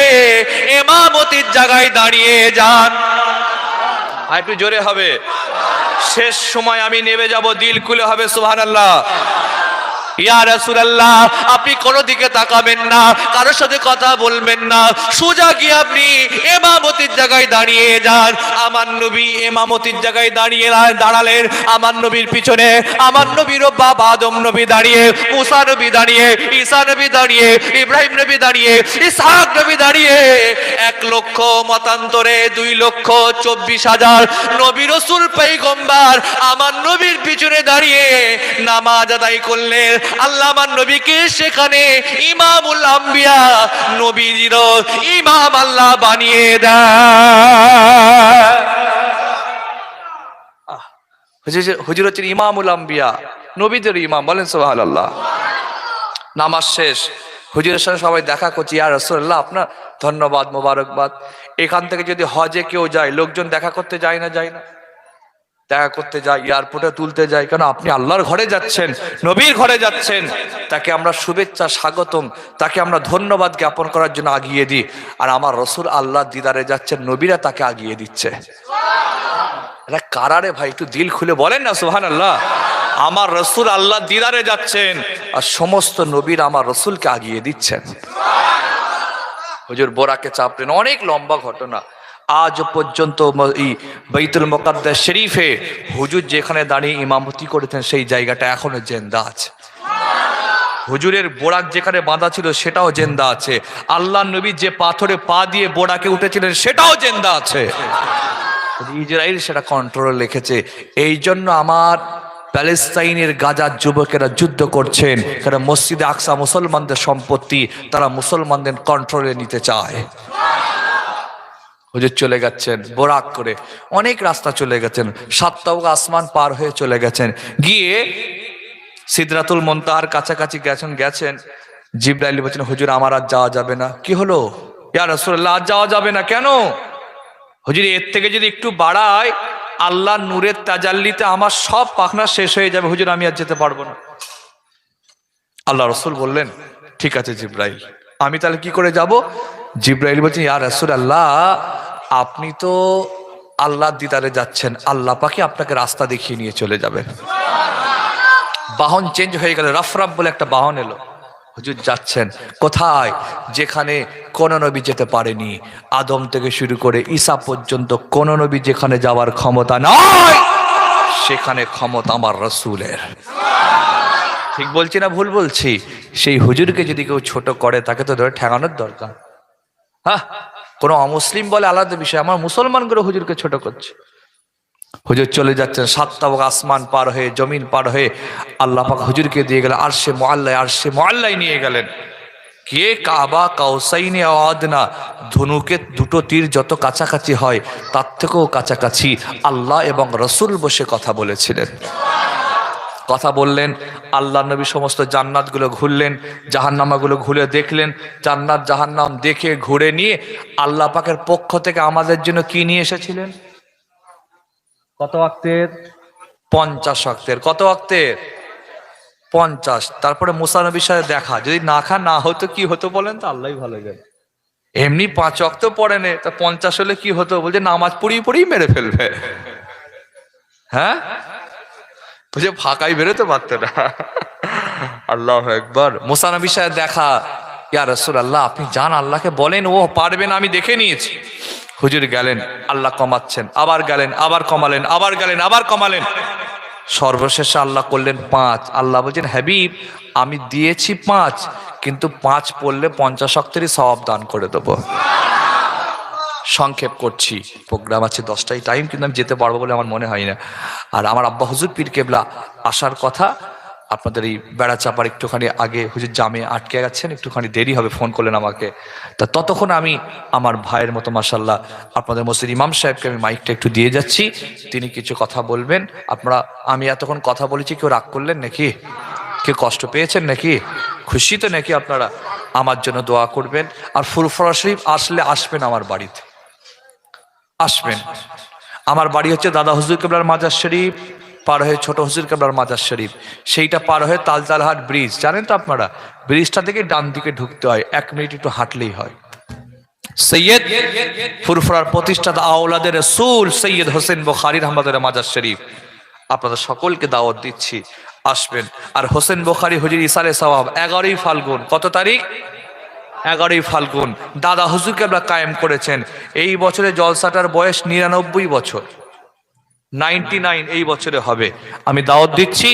ইমামতির জায়গায় দাঁড়িয়ে যান। আর একটু জোরে হবে, শেষ সময় আমি নেমে যাব, দিল খুলে হবে সুবহানাল্লাহ। ইয়া রাসূলুল্লাহ, আপনি কোন দিকে তাকাবেন না, কারোর সাথে কথা বলবেন না, সোজা গিয়ে আপনি ইমামতির জায়গায় দাঁড়িয়ে যান। আমার নবী ইমামতির জায়গায় দাঁড়ালেন। আমার নবীর পিছনে আমার নবীর বাবা আদম নবী দাঁড়িয়ে, মুসা নবী দাঁড়িয়ে, ঈসা নবী দাঁড়িয়ে, ইব্রাহিম নবী দাঁড়িয়ে, ইসহাক নবী দাঁড়িয়ে। 1 লক্ষ মতান্তরে 2,24,000 নবী রাসূল পয়গম্বর আমার নবীর পিছনে দাঁড়িয়ে নামাজ আদায় করলেন। আল্লাহ আমার নবীকে সেখানে ইমামুল আম্বিয়া, নবীর ইমাম আল্লাহ বানিয়ে দেয়। হুজুর হচ্ছেন ইমামুল আম্বিয়া, নবীদের ইমাম। বলেন সুবহানাল্লাহ। নামাজ শেষ, হুজুরের সাথে সবাই দেখা করছি। ইয়া রাসূলুল্লাহ, আপনার ধন্যবাদ, মোবারকবাদ। এখান থেকে যদি হজে কেউ যায়, লোকজন দেখা করতে যায় না? যায় না? দেখা করতে যায়, এয়ারপোর্টে তুলতে যায়। কেন? আপনি আল্লাহর ঘরে যাচ্ছেন, নবীর ঘরে যাচ্ছেন, তাকে আমরা শুভেচ্ছা, স্বাগতম, তাকে আমরা ধন্যবাদ জ্ঞাপন করার জন্য আগিয়ে দিই। আর আমার রসুল আল্লাহ দিদারে যাচ্ছেন, নবীরা তাকে আগিয়ে দিচ্ছে। এটা কারারে ভাই, একটু দিল খুলে বলেন না সুবহানাল্লাহ। আমার রসুল আল্লাহ দিদারে যাচ্ছেন, আর সমস্ত নবীরা আমার রসুলকে আগিয়ে দিচ্ছেন। হুজুর বোরাকে চাপলেন, অনেক লম্বা ঘটনা। আজ পর্যন্ত এই বাইতুল মুকাদ্দাস শরীফে হুজুর যেখানে দাঁড়িয়ে ইমামতি করেছেন সেই জায়গাটা এখনো জিন্দা আছে। হুজুরের বোরাক যেখানে বাঁধা ছিল সেটাও জিন্দা আছে। আল্লাহ নবী যে পাথরে পা দিয়ে বোরাকে উঠেছিলেন সেটাও জিন্দা আছে। ইসরায়েল সেটা কন্ট্রোলে রেখেছে। এই জন্য আমার প্যালেস্তাইনের গাজার যুবকেরা যুদ্ধ করছেন, কারণ মসজিদে আকসা মুসলমানদের সম্পত্তি, তারা মুসলমানদের কন্ট্রোলে নিতে চায়। হুজুর চলে গেছেন বোরাক করে, অনেক রাস্তা চলে গেছেন, 7 তাবকা আসমান পার হয়ে চলে গেছেন, গিয়ে সিদরাতুল মুনতাহার কাছাকাছি গেছেন। জিবরাইল বলছেন, হুজুর আমার আর যাওয়া যাবে না। কি হলো? ইয়া রাসূলুল্লাহ, আর যাওয়া যাবে না কেন? হুজুর এর থেকে যদি একটু বাড়ায় আল্লাহ নূরের তাজাল্লিতে আমার সব পাখনা শেষ হয়ে যাবে, হুজুর আমি আর যেতে পারবো না। আল্লাহ রাসূল বললেন, ঠিক আছে জিবরাইল, আমি তাহলে কি করে যাব? জিবরাইল বলছেন, ইয়া রাসূলুল্লাহ, আপনি তো আল্লাহর দিদারে যাচ্ছেন, আল্লাহ পাকে আপনাকে রাস্তা দেখিয়ে নিয়ে চলে যাবেন। বাহন চেঞ্জ হয়ে গেল, রফরাফ বলে একটা বাহন এলো। হুজুর যাচ্ছেন কোথায়? যেখানে কোন নবী যেতে পারেনি, আদম থেকে শুরু করে ঈসা পর্যন্ত কোন নবী যেখানে যাওয়ার ক্ষমতা নয়, সেখানে ক্ষমতা আমার রাসূলের। ঠিক বলছি না ভুল বলছি? সেই হুজুরকে যদি কেউ ছোট করে তাকে তো ধরে ঠেকানোর দরকার। হ্যাঁ, কোনো অমুসলিম বলে আলাদা বিষয়, আমার মুসলমান করে হুজুরকে ছোট করছে। হুজুর চলে যাচ্ছেন 7 তাবকা আসমান পার হয়ে, জমিন পার হয়ে, আল্লাহ পাক হুজুরকে দিয়ে গেলেন আরশে মুআল্লায় নিয়ে গেলেন। কে কাবা কাউসাইনে আদনা, ধনুকে দুটো তীর যত কাছাকাছি হয় তার থেকেও কাছাকাছি আল্লাহ এবং রসুল বসে কথা বলেছিলেন। কথা বললেন, আল্লাহ নবী সমস্ত জান্নাতগুলো ঘুরলেন, জাহান্নামাগুলো ঘুরে দেখলেন। জান্নাত জাহান্নাম দেখে ঘুরে নিয়ে আল্লাহ পাকের পক্ষ থেকে আমাদের জন্য কি নিয়ে এসেছিলেন? কত ওয়াক্তের? 50 ওয়াক্তের। কত ওয়াক্তের? 50। তারপরে মুসা নবীর সাথে দেখা, যদি না হতো কি হতো বলেন তো? আল্লাহই ভালো জানে। এমনি 5 ওয়াক্ত পড়ে নে, তা 50 হলে কি হতো? বলছে নামাজ পড়িয়ে মেরে ফেলবে। হ্যাঁ, বুঝে ফাঁকাই বেরোতে পারতো না। আল্লাহু আকবার। মুসা নবীর সাথে দেখা, ইয়া রাসূলুল্লাহ আপনি যান, আল্লাহকে বলেন, ও পারবে না, আমি দেখে নিয়েছি। হুজুর গেলেন, আল্লাহ কমাচ্ছেন, আবার গেলেন, আবার কমালেন, আবার গেলেন, আবার কমালেন। সর্বশেষে আল্লাহ করলেন 5। আল্লাহ বলছেন, হাবিব আমি দিয়েছি 5, কিন্তু 5 পড়লে 50 ওয়াক্তেরই সওয়াব দান করে দেবো। সংক্ষেপ করছি, প্রোগ্রাম আছে 10টায় টাইম, কিন্তু আমি যেতে পারবো বলে আমার মনে হয় না। আর আমার আব্বা হুজুর পীর কেবলা আসার কথা, আপনাদের এই বেড়া চাপার একটুখানি আগে হুজুর জামে আটকে গেছেন, একটুখানি দেরি হবে, ফোন করলেন আমাকে। তা ততক্ষণ আমি আমার ভাইয়ের মতো মাশাআল্লাহ আপনাদের মসজিদ ইমাম সাহেবকে আমি মাইকটা একটু দিয়ে যাচ্ছি, তিনি কিছু কথা বলবেন। আপনারা, আমি এতক্ষণ কথা বলেছি, কেউ রাগ করলেন নাকি? কেউ কষ্ট পেয়েছেন নাকি? খুশি তো নাকি? আপনারা আমার জন্য দোয়া করবেন। আর ফুরফুরা শরীফ আসলে আসবেন, আমার বাড়িতে আসবেন। আমার বাড়ি হচ্ছে দাদা হুজুর কেবলার মাজার শরীফ পার হয়ে ছোট হুজুর কেবলার মাজার শরীফ, সেইটা পার হয়ে তালতালহাট ব্রিজ, জানেন তো আপনারা? ব্রিজটা থেকে ডান দিকে ঢুকতে হয়, 1 মিনিট একটু হাঁটলেই হয়। সৈয়দ ফুরফুরার প্রতিষ্ঠাতা আওলাদে রাসূল সৈয়দ হোসেন বুখারী রহমাতুল্লাহ মাজার শরীফ, আপনাদের সকলকে দাওয়াত দিচ্ছি, আসবেন। আর হোসেন বুখারী হুজুর ইসালে সওয়াব 11ই ফাল্গুন, কত তারিখ? 11ই ফাল্গুন দাদা হুজুর কেবলা কায়েম করেছেন। এই বছরে জলসাটার বয়স 99 বছর, 99 এই বছরে হবে। আমি দাওয়াত দিচ্ছি,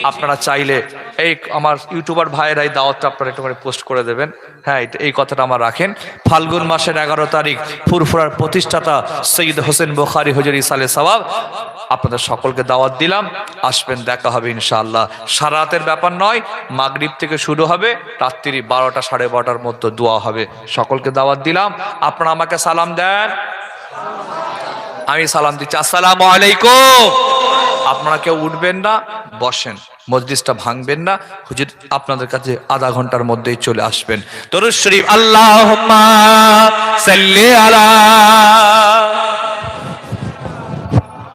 আপনারা চাইলে এই আমার ইউটিউবার ভাইয়েরা এই দাওয়াতটা আপনারা একটু করে পোস্ট করে দেবেন। হ্যাঁ, এই কথাটা আমার রাখেন। ফাল্গুন মাসের 11 তারিখ ফুরফুরার প্রতিষ্ঠাতা সৈয়দ হোসেন বুখারী হুজুর ইসালে সওয়াব, আপনাদের সকলকে দাওয়াত দিলাম, আসবেন, দেখা হবে ইনশাআল্লাহ। সারা রাতের ব্যাপার নয়, মাগরিব থেকে শুরু হবে, রাত্রি 12টা 12:30টার মধ্যে দোয়া হবে। সকলকে দাওয়াত দিলাম, আপনারা আমাকে সালাম দেন, আমি সালাম দিচ্ছি, আসসালামু আলাইকুম। আপনারা কেউ উঠবেন না, বসেন, মজলিসটা ভাঙবেন না। হুজুর আপনাদের কাছে আধা ঘন্টার মধ্যেই চলে আসবেন। দরুদ শরীফ, আল্লাহুম্মা সাল্লি আলা